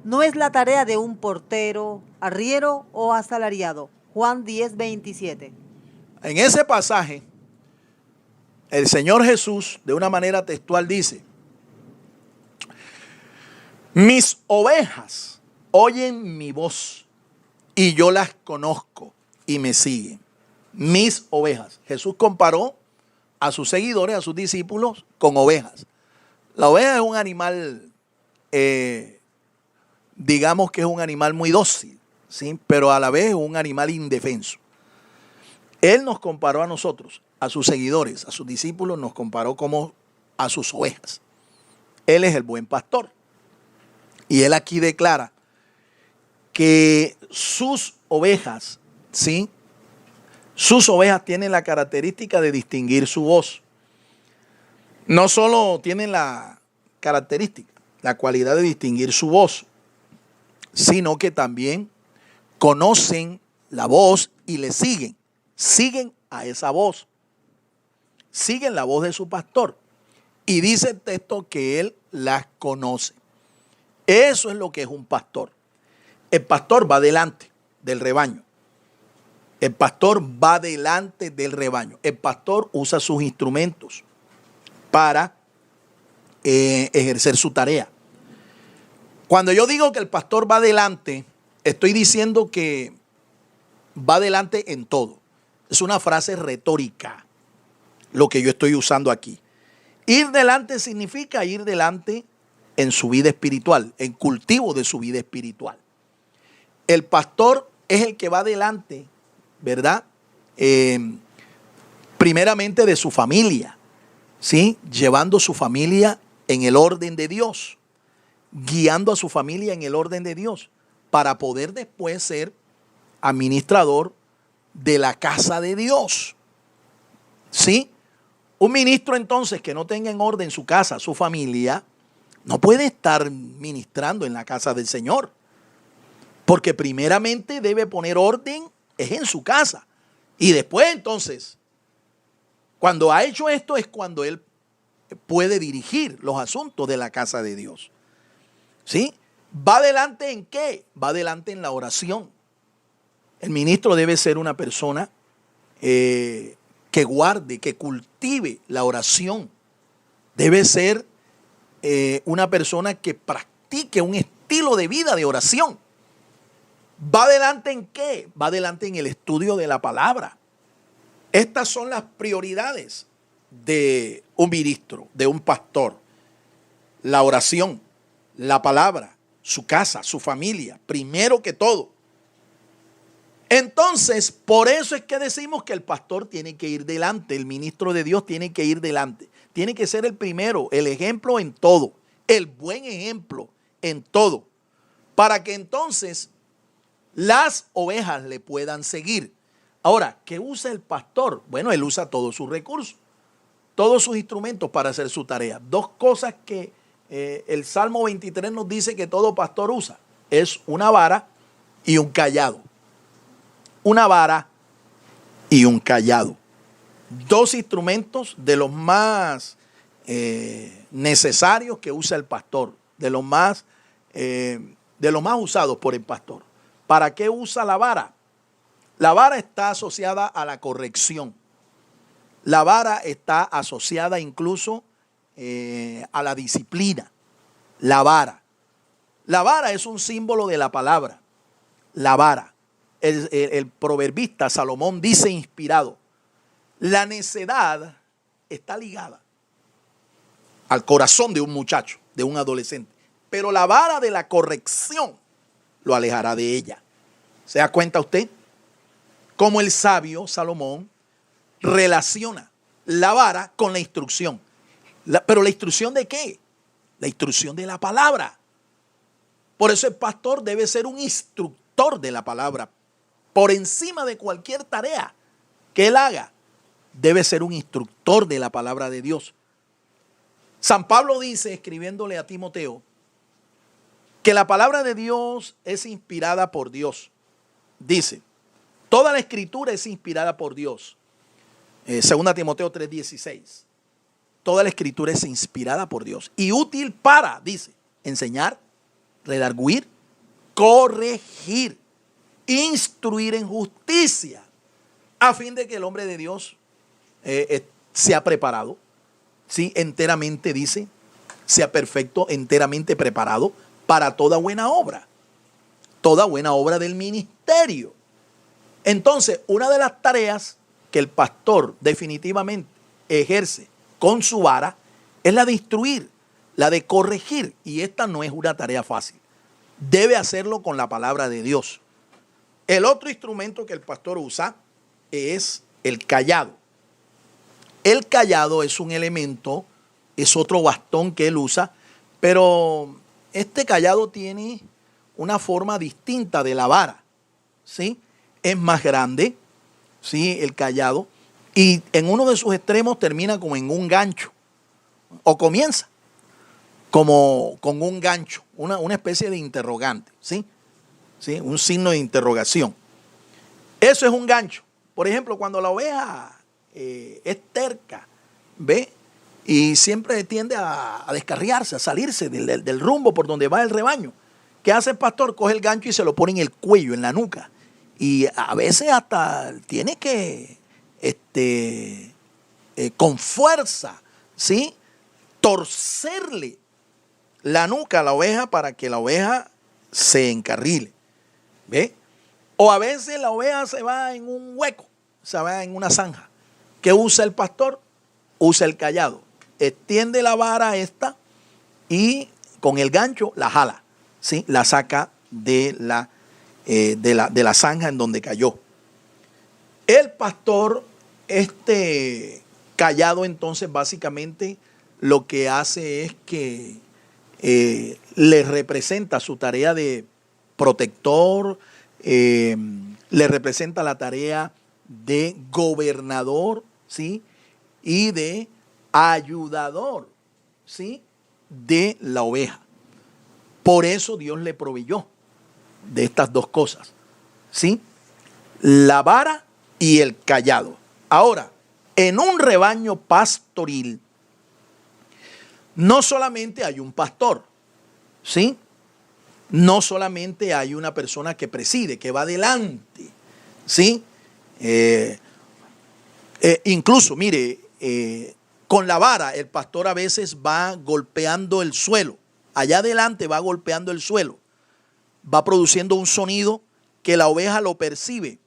no es la tarea de un portero, arriero o asalariado. Juan 10:27. En ese pasaje, el Señor Jesús, de una manera textual, dice: mis ovejas oyen mi voz y yo las conozco y me siguen. Mis ovejas. Jesús comparó a sus seguidores, a sus discípulos, con ovejas. La oveja es un animal, digamos que es un animal muy dócil, ¿sí? Pero a la vez es un animal indefenso. Él nos comparó a nosotros, a sus seguidores, a sus discípulos, nos comparó como a sus ovejas. Él es el buen pastor. Y él aquí declara que sus ovejas, ¿sí? Sus ovejas tienen la característica de distinguir su voz. No solo tienen la característica, la cualidad de distinguir su voz, sino que también conocen la voz y le siguen. Siguen a esa voz. Siguen la voz de su pastor. Y dice el texto que él las conoce. Eso es lo que es un pastor. El pastor va delante del rebaño. El pastor va delante del rebaño. El pastor usa sus instrumentos para ejercer su tarea. Cuando yo digo que el pastor va delante, estoy diciendo que va delante en todo. Es una frase retórica lo que yo estoy usando aquí. Ir delante significa ir delante en su vida espiritual, en cultivo de su vida espiritual. El pastor es el que va delante, ¿verdad? Primeramente de su familia, ¿sí? Llevando su familia en el orden de Dios, guiando a su familia en el orden de Dios, para poder después ser administrador de la casa de Dios, ¿sí? Un ministro entonces que no tenga en orden su casa, su familia, no puede estar ministrando en la casa del Señor, porque primeramente debe poner orden es en su casa, y después entonces, cuando ha hecho esto es cuando él puede dirigir los asuntos de la casa de Dios, ¿sí? ¿Va adelante en qué? Va adelante en la oración. El ministro debe ser una persona que guarde, que cultive la oración. Debe ser una persona que practique un estilo de vida de oración. ¿Va adelante en qué? Va adelante en el estudio de la palabra. Estas son las prioridades de un ministro, de un pastor. La oración, la palabra, su casa, su familia, primero que todo. Entonces, por eso es que decimos que el pastor tiene que ir delante, el ministro de Dios tiene que ir delante. Tiene que ser el primero, el ejemplo en todo, el buen ejemplo en todo, para que entonces las ovejas le puedan seguir. Ahora, ¿qué usa el pastor? Bueno, él usa todos sus recursos, todos sus instrumentos para hacer su tarea. Dos cosas que el Salmo 23 nos dice que todo pastor usa. Es una vara y un cayado. Una vara y un cayado. Dos instrumentos de los más necesarios que usa el pastor, de los más usados por el pastor. ¿Para qué usa la vara? La vara está asociada a la corrección. La vara está asociada incluso a la disciplina. La vara. La vara es un símbolo de la palabra. La vara. El proverbista Salomón dice inspirado: la necedad está ligada al corazón de un muchacho, de un adolescente. pero la vara de la corrección lo alejará de ella. ¿Se da cuenta usted? Cómo el sabio Salomón relaciona la vara con la instrucción. ¿Pero la instrucción de qué? La instrucción de la palabra. Por eso el pastor debe ser un instructor de la palabra. Por encima de cualquier tarea que él haga, debe ser un instructor de la palabra de Dios. San Pablo dice, escribiéndole a Timoteo, que la palabra de Dios es inspirada por Dios. Dice, toda la escritura es inspirada por Dios. 2 Timoteo 3:16. Toda la escritura es inspirada por Dios y útil para, dice, enseñar, redarguir, corregir, instruir en justicia, a fin de que el hombre de Dios sea preparado, ¿sí? Enteramente, dice, sea perfecto, enteramente preparado para toda buena obra del ministerio. Entonces, una de las tareas que el pastor definitivamente ejerce con su vara es la de instruir, la de corregir, y esta no es una tarea fácil. Debe hacerlo con la palabra de Dios. El otro instrumento que el pastor usa es el cayado. El cayado es un elemento, es otro bastón que él usa, pero este cayado tiene una forma distinta de la vara, ¿sí? Es más grande, ¿sí? El cayado, y en uno de sus extremos termina como en un gancho, o comienza como con un gancho, una especie de interrogante, ¿sí? ¿Sí? Un signo de interrogación. Eso es un gancho. Por ejemplo, cuando la oveja es terca, ¿ve? Y siempre tiende a descarriarse, a salirse del rumbo por donde va el rebaño. ¿Qué hace el pastor? Coge el gancho y se lo pone en el cuello, en la nuca. Y a veces hasta tiene que, con fuerza, ¿sí? Torcerle la nuca a la oveja para que la oveja se encarrile. ¿Ve? O a veces la oveja se va en un hueco, se va en una zanja. ¿Qué usa el pastor? Usa el cayado. Extiende la vara esta y con el gancho la jala, ¿sí? La saca de la zanja en donde cayó. El pastor, cayado, entonces básicamente lo que hace es que le representa su tarea de protector, le representa la tarea de gobernador, ¿sí? Y de ayudador, ¿sí? De la oveja. Por eso Dios le proveyó de estas dos cosas, ¿sí? La vara y el cayado. Ahora, en un rebaño pastoril no solamente hay un pastor, ¿sí? No solamente hay una persona que preside, que va adelante, ¿sí? Incluso, mire, con la vara el pastor a veces va golpeando el suelo. Allá adelante va golpeando el suelo. Va produciendo un sonido que la oveja lo percibe,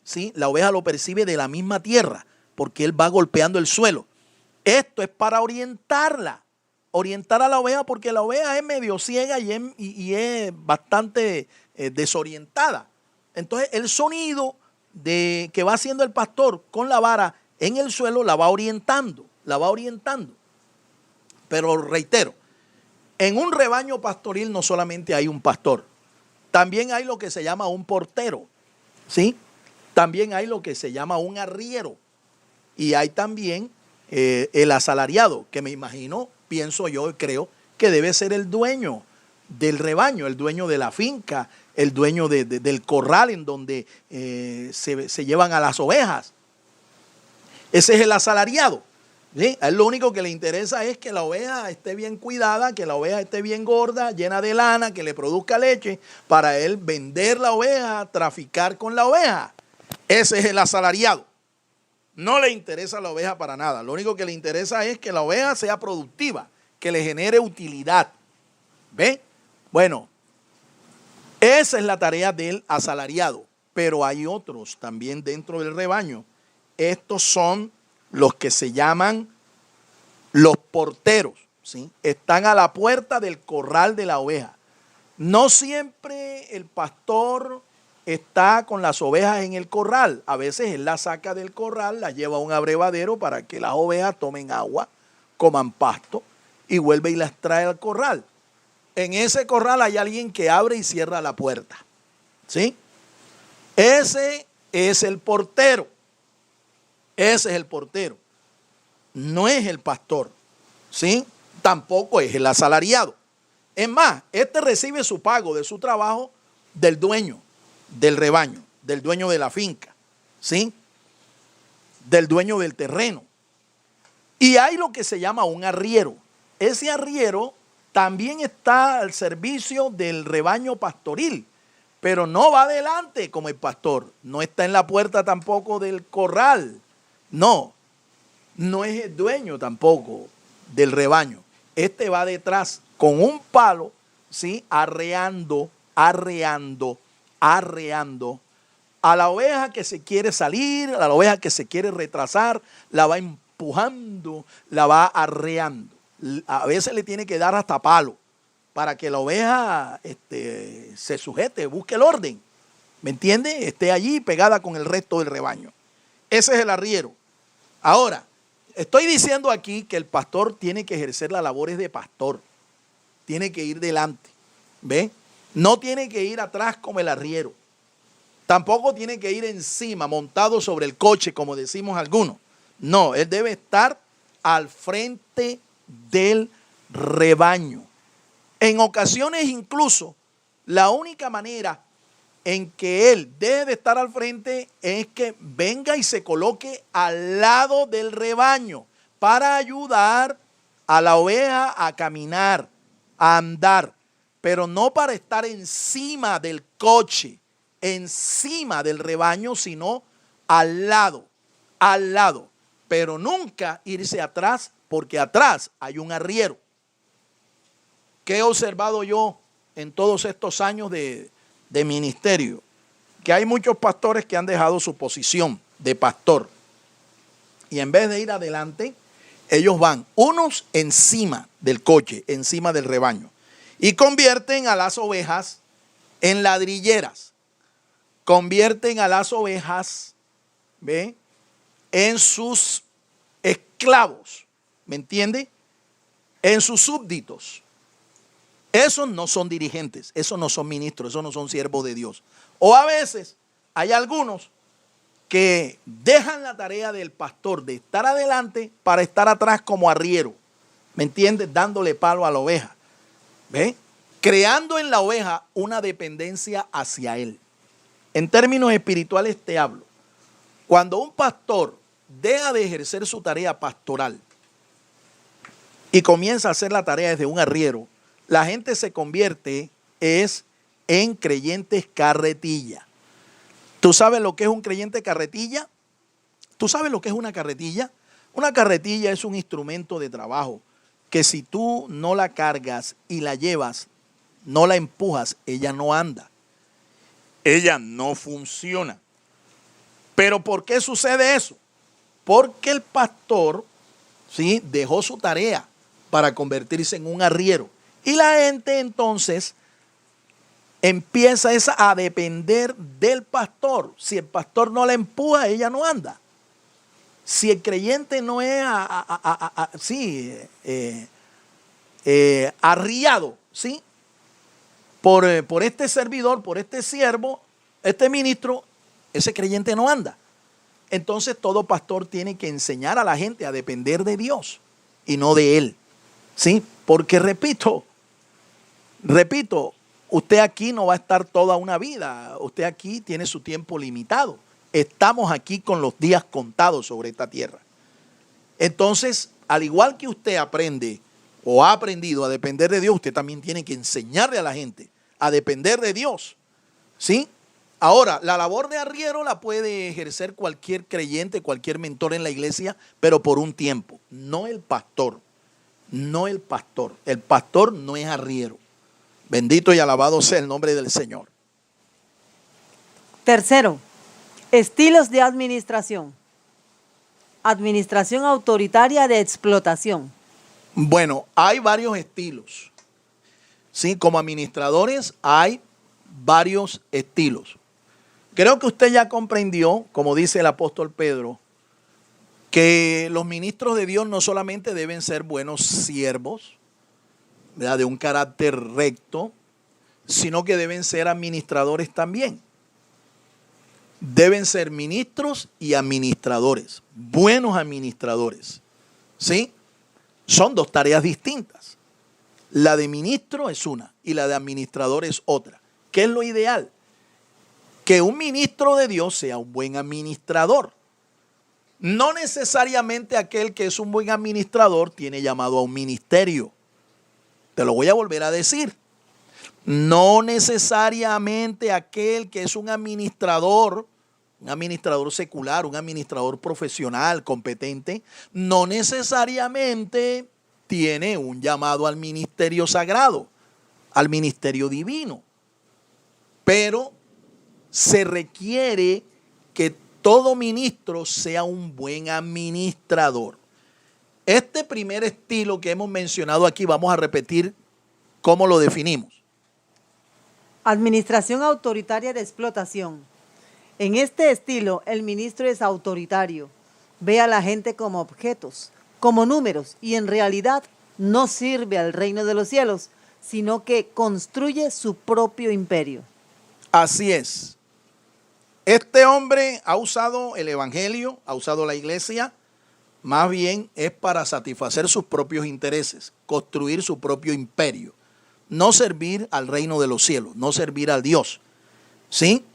¿sí? La oveja lo percibe de la misma tierra porque él va golpeando el suelo. Esto es para orientarla. Orientar a la oveja porque la oveja es medio ciega y es bastante desorientada. Entonces el sonido que va haciendo el pastor con la vara en el suelo la va orientando, Pero reitero, en un rebaño pastoril no solamente hay un pastor, también hay lo que se llama un portero, ¿sí? También hay lo que se llama un arriero y hay también el asalariado, que me imagino, pienso yo, creo que debe ser el dueño del rebaño, el dueño de la finca, el dueño del corral en donde se llevan a las ovejas. Ese es el asalariado, ¿sí? A él lo único que le interesa es que la oveja esté bien cuidada, que la oveja esté bien gorda, llena de lana, que le produzca leche, para él vender la oveja, traficar con la oveja. Ese es el asalariado. No le interesa la oveja para nada. Lo único que le interesa es que la oveja sea productiva, que le genere utilidad. ¿Ve? Bueno, esa es la tarea del asalariado. Pero hay otros también dentro del rebaño. Estos son los que se llaman los porteros, ¿sí? Están a la puerta del corral de la oveja. No siempre el pastor está con las ovejas en el corral. A veces él las saca del corral, las lleva a un abrevadero para que las ovejas tomen agua, coman pasto y vuelve y las trae al corral. En ese corral hay alguien que abre y cierra la puerta, ¿sí? Ese es el portero. Ese es el portero. No es el pastor, ¿sí? Tampoco es el asalariado. Es más, este recibe su pago de su trabajo del dueño del rebaño, del dueño de la finca, ¿sí? Del dueño del terreno. Y hay lo que se llama un arriero. Ese arriero también está al servicio del rebaño pastoril, pero no va adelante como el pastor. No está en la puerta tampoco del corral. No es el dueño tampoco del rebaño. Este va detrás con un palo, ¿sí? Arreando a la oveja que se quiere salir, a la oveja que se quiere retrasar, la va empujando, la va arreando. A veces le tiene que dar hasta palo para que la oveja se sujete, busque el orden, ¿me entiende? Esté allí pegada con el resto del rebaño. Ese es el arriero. Ahora, estoy diciendo aquí que el pastor tiene que ejercer las labores de pastor. Tiene que ir delante, ¿ve? No tiene que ir atrás como el arriero. Tampoco tiene que ir encima, montado sobre el coche, como decimos algunos. No, él debe estar al frente del rebaño. En ocasiones incluso, la única manera en que él debe estar al frente es que venga y se coloque al lado del rebaño para ayudar a la oveja a caminar, a andar, pero no para estar encima del coche, encima del rebaño, sino al lado, pero nunca irse atrás, porque atrás hay un arriero. ¿Qué he observado yo en todos estos años de ministerio? Que hay muchos pastores que han dejado su posición de pastor y en vez de ir adelante, ellos van unos encima del coche, encima del rebaño, y convierten a las ovejas en ladrilleras. Convierten a las ovejas, ¿ve?, en sus esclavos, ¿me entiende? En sus súbditos. Esos no son dirigentes, esos no son ministros, esos no son siervos de Dios. O a veces hay algunos que dejan la tarea del pastor de estar adelante para estar atrás como arriero, ¿me entiendes? Dándole palo a la oveja, ¿ve? Creando en la oveja una dependencia hacia él. En términos espirituales te hablo. Cuando un pastor deja de ejercer su tarea pastoral y comienza a hacer la tarea desde un arriero, la gente se convierte en creyentes carretilla. ¿Tú sabes lo que es un creyente carretilla? ¿Tú sabes lo que es una carretilla? Una carretilla es un instrumento de trabajo que si tú no la cargas y la llevas, no la empujas, ella no anda. Ella no funciona. ¿Pero por qué sucede eso? Porque el pastor, ¿sí?, dejó su tarea para convertirse en un arriero. Y la gente entonces empieza a depender del pastor. Si el pastor no la empuja, ella no anda. Si el creyente no es arriado, ¿sí?, por este servidor, por este siervo, este ministro, ese creyente no anda. Entonces todo pastor tiene que enseñar a la gente a depender de Dios y no de él, ¿sí? Porque repito, usted aquí no va a estar toda una vida, usted aquí tiene su tiempo limitado. Estamos aquí con los días contados sobre esta tierra. Entonces, al igual que usted aprende o ha aprendido a depender de Dios, usted también tiene que enseñarle a la gente a depender de Dios, ¿sí? Ahora, la labor de arriero la puede ejercer cualquier creyente, cualquier mentor en la iglesia, pero por un tiempo, no el pastor. No el pastor. El pastor no es arriero. Bendito y alabado sea el nombre del Señor. Tercero, estilos de administración. Administración autoritaria de explotación. Bueno, hay varios estilos. Sí, como administradores hay varios estilos. Creo que usted ya comprendió, como dice el apóstol Pedro, que los ministros de Dios no solamente deben ser buenos siervos, ¿verdad?, de un carácter recto, sino que deben ser administradores también. Deben ser ministros y administradores, buenos administradores. ¿Sí? Son dos tareas distintas. La de ministro es una y la de administrador es otra. ¿Qué es lo ideal? Que un ministro de Dios sea un buen administrador. No necesariamente aquel que es un buen administrador tiene llamado a un ministerio. Te lo voy a volver a decir. No necesariamente aquel que es un administrador secular, un administrador profesional, competente, no necesariamente tiene un llamado al ministerio sagrado, al ministerio divino. Pero se requiere que todo ministro sea un buen administrador. Este primer estilo que hemos mencionado aquí, vamos a repetir cómo lo definimos. Administración autoritaria de explotación. En este estilo, el ministro es autoritario, ve a la gente como objetos, como números, y en realidad no sirve al reino de los cielos, sino que construye su propio imperio. Así es. Este hombre ha usado el evangelio, ha usado la iglesia, más bien es para satisfacer sus propios intereses, construir su propio imperio. No servir al reino de los cielos, no servir al Dios. ¿Sí?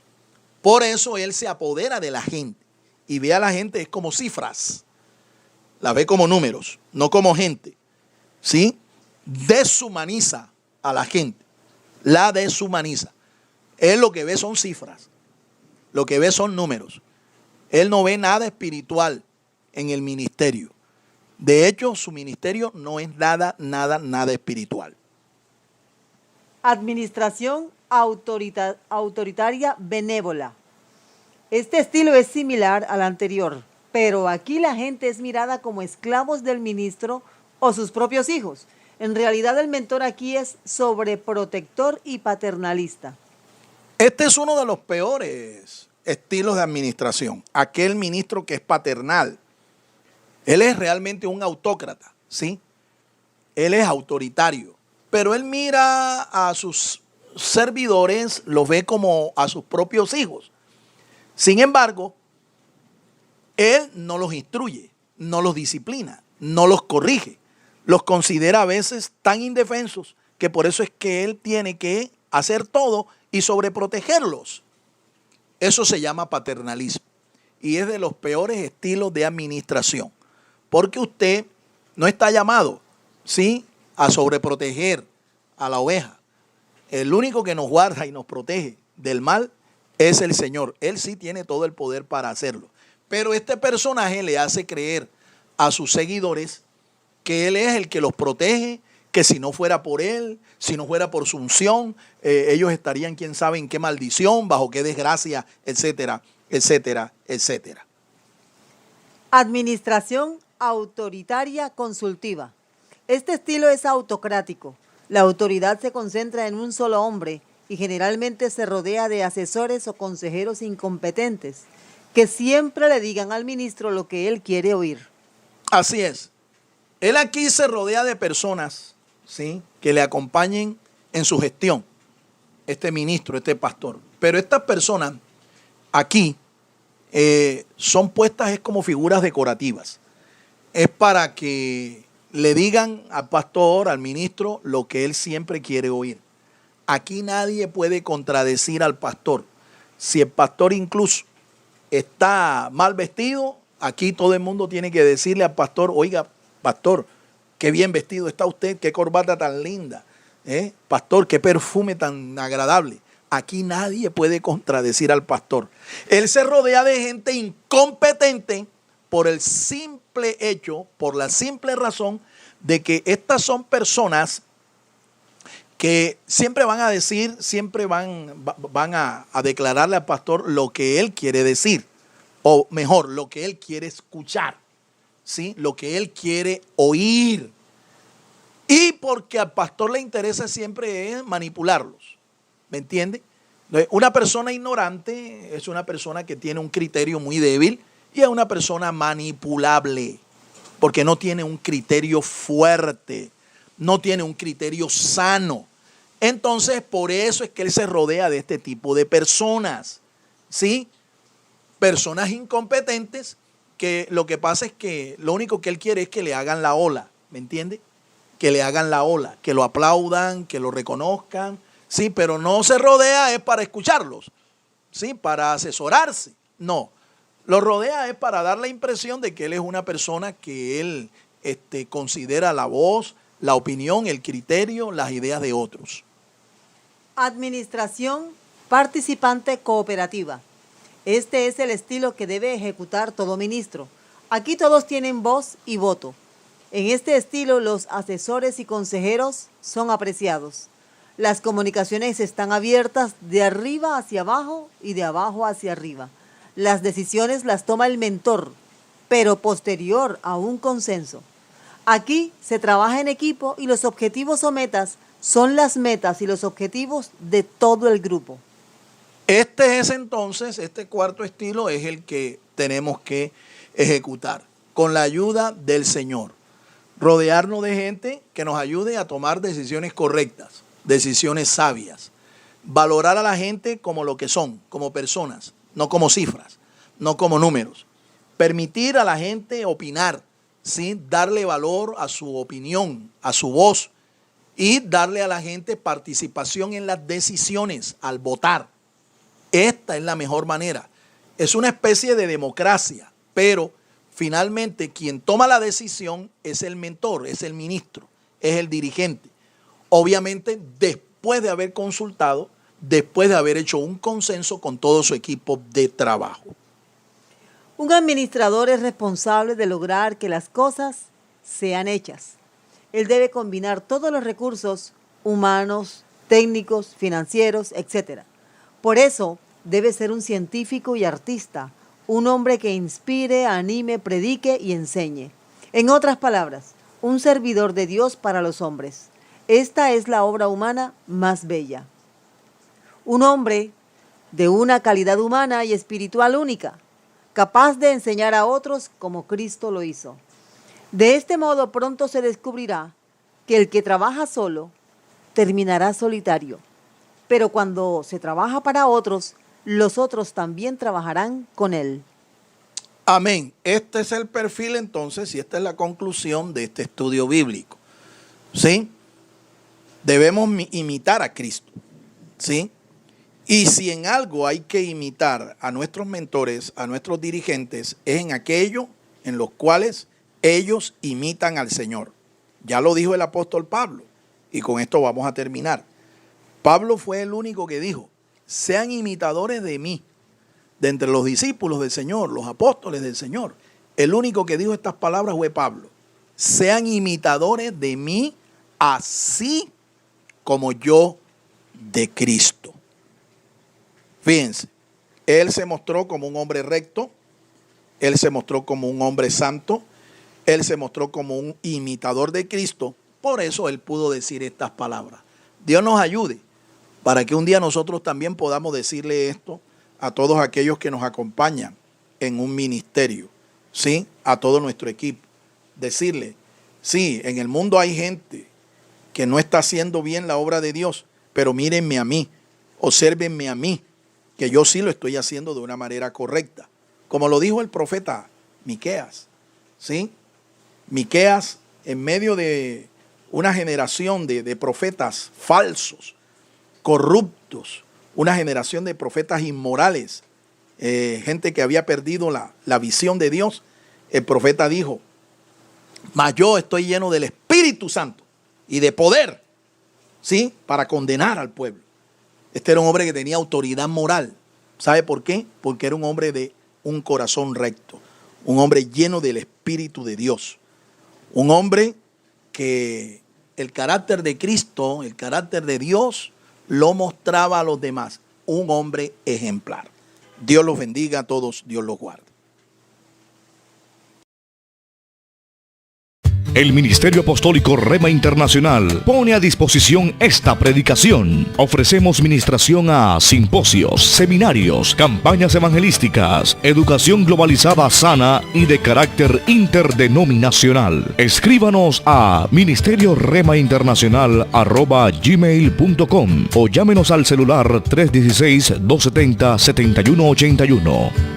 Por eso él se apodera de la gente y ve a la gente es como cifras. La ve como números, no como gente. ¿Sí? Deshumaniza a la gente. La deshumaniza. Él lo que ve son cifras. Lo que ve son números. Él no ve nada espiritual en el ministerio. De hecho, su ministerio no es nada espiritual. Administración autoritaria benévola. Este estilo es similar al anterior, pero aquí la gente es mirada como esclavos del ministro o sus propios hijos. En realidad el mentor aquí es sobreprotector y paternalista. Este es uno de los peores estilos de administración. Aquel ministro que es paternal. Él es realmente un autócrata, ¿sí? Él es autoritario. Pero él mira a sus servidores, los ve como a sus propios hijos. Sin embargo, él no los instruye, no los disciplina, no los corrige. Los considera a veces tan indefensos que por eso es que él tiene que hacer todo y sobreprotegerlos. Eso se llama paternalismo y es de los peores estilos de administración. Porque usted no está llamado, ¿sí?, a sobreproteger a la oveja. El único que nos guarda y nos protege del mal es el Señor. Él sí tiene todo el poder para hacerlo. Pero este personaje le hace creer a sus seguidores que él es el que los protege, que si no fuera por él, si no fuera por su unción, ellos estarían quién sabe en qué maldición, bajo qué desgracia, etcétera, etcétera, etcétera. Administración autoritaria consultiva. Este estilo es autocrático. La autoridad se concentra en un solo hombre y generalmente se rodea de asesores o consejeros incompetentes que siempre le digan al ministro lo que él quiere oír. Así es. Él aquí se rodea de personas, ¿sí?, que le acompañen en su gestión. Este ministro, este pastor. Pero estas personas aquí son puestas es como figuras decorativas. Es para que le digan al pastor, al ministro, lo que él siempre quiere oír. Aquí nadie puede contradecir al pastor. Si el pastor incluso está mal vestido, aquí todo el mundo tiene que decirle al pastor, oiga, pastor, qué bien vestido está usted, qué corbata tan linda, pastor, qué perfume tan agradable. Aquí nadie puede contradecir al pastor. Él se rodea de gente incompetente por el simple hecho, por la simple razón de que estas son personas que siempre van a decir, siempre van a declararle al pastor lo que él quiere decir, o mejor, lo que él quiere escuchar, ¿sí?, lo que él quiere oír. porque al pastor le interesa siempre manipularlos. ¿Me entiende? Una persona ignorante es una persona que tiene un criterio muy débil y es una persona manipulable porque no tiene un criterio fuerte, no tiene un criterio sano. Entonces, por eso es que él se rodea de este tipo de personas, ¿sí? Personas incompetentes que lo que pasa es que lo único que él quiere es que le hagan la ola, ¿me entiende? Que le hagan la ola, que lo aplaudan, que lo reconozcan, sí, pero no se rodea es para escucharlos, sí, para asesorarse, no. Lo rodea es para dar la impresión de que él es una persona que él considera la voz, la opinión, el criterio, las ideas de otros. Administración participante cooperativa. Este es el estilo que debe ejecutar todo ministro. Aquí todos tienen voz y voto. En este estilo los asesores y consejeros son apreciados. Las comunicaciones están abiertas de arriba hacia abajo y de abajo hacia arriba. Las decisiones las toma el mentor, pero posterior a un consenso. Aquí se trabaja en equipo y los objetivos o metas son las metas y los objetivos de todo el grupo. Este cuarto estilo es el que tenemos que ejecutar con la ayuda del Señor. Rodearnos de gente que nos ayude a tomar decisiones correctas, decisiones sabias. Valorar a la gente como lo que son, como personas, no como cifras, no como números. Permitir a la gente opinar, ¿sí? Darle valor a su opinión, a su voz y darle a la gente participación en las decisiones al votar. Esta es la mejor manera. Es una especie de democracia, pero finalmente quien toma la decisión es el mentor, es el ministro, es el dirigente. Obviamente después de haber consultado, después de haber hecho un consenso con todo su equipo de trabajo. Un administrador es responsable de lograr que las cosas sean hechas. Él debe combinar todos los recursos humanos, técnicos, financieros, etc. Por eso debe ser un científico y artista, un hombre que inspire, anime, predique y enseñe. En otras palabras, un servidor de Dios para los hombres. Esta es la obra humana más bella. Un hombre de una calidad humana y espiritual única, capaz de enseñar a otros como Cristo lo hizo. De este modo pronto se descubrirá que el que trabaja solo terminará solitario, pero cuando se trabaja para otros, los otros también trabajarán con él. Amén. Este es el perfil entonces y esta es la conclusión de este estudio bíblico. ¿Sí? Debemos imitar a Cristo. ¿Sí? Y si en algo hay que imitar a nuestros mentores, a nuestros dirigentes, es en aquello en los cuales ellos imitan al Señor. Ya lo dijo el apóstol Pablo y con esto vamos a terminar. Pablo fue el único que dijo, sean imitadores de mí, de entre los discípulos del Señor, los apóstoles del Señor. El único que dijo estas palabras fue Pablo. Sean imitadores de mí, así como yo de Cristo. Fíjense, él se mostró como un hombre recto, él se mostró como un hombre santo, él se mostró como un imitador de Cristo, por eso él pudo decir estas palabras. Dios nos ayude para que un día nosotros también podamos decirle esto a todos aquellos que nos acompañan en un ministerio, ¿sí? A todo nuestro equipo. Decirle, sí, en el mundo hay gente que no está haciendo bien la obra de Dios, pero mírenme a mí, obsérvenme a mí, que yo sí lo estoy haciendo de una manera correcta. Como lo dijo el profeta Miqueas, ¿sí? Miqueas, en medio de una generación de profetas falsos, corruptos, una generación de profetas inmorales, gente que había perdido la visión de Dios, el profeta dijo, mas yo estoy lleno del Espíritu Santo y de poder, ¿sí? Para condenar al pueblo. Este era un hombre que tenía autoridad moral. ¿Sabe por qué? Porque era un hombre de un corazón recto, un hombre lleno del Espíritu de Dios, un hombre que el carácter de Cristo, el carácter de Dios, lo mostraba a los demás. Un hombre ejemplar. Dios los bendiga a todos, Dios los guarde. El Ministerio Apostólico Rema Internacional pone a disposición esta predicación. Ofrecemos ministración a simposios, seminarios, campañas evangelísticas, educación globalizada sana y de carácter interdenominacional. Escríbanos a ministerioremainternacional@gmail.com o llámenos al celular 316-270-7181.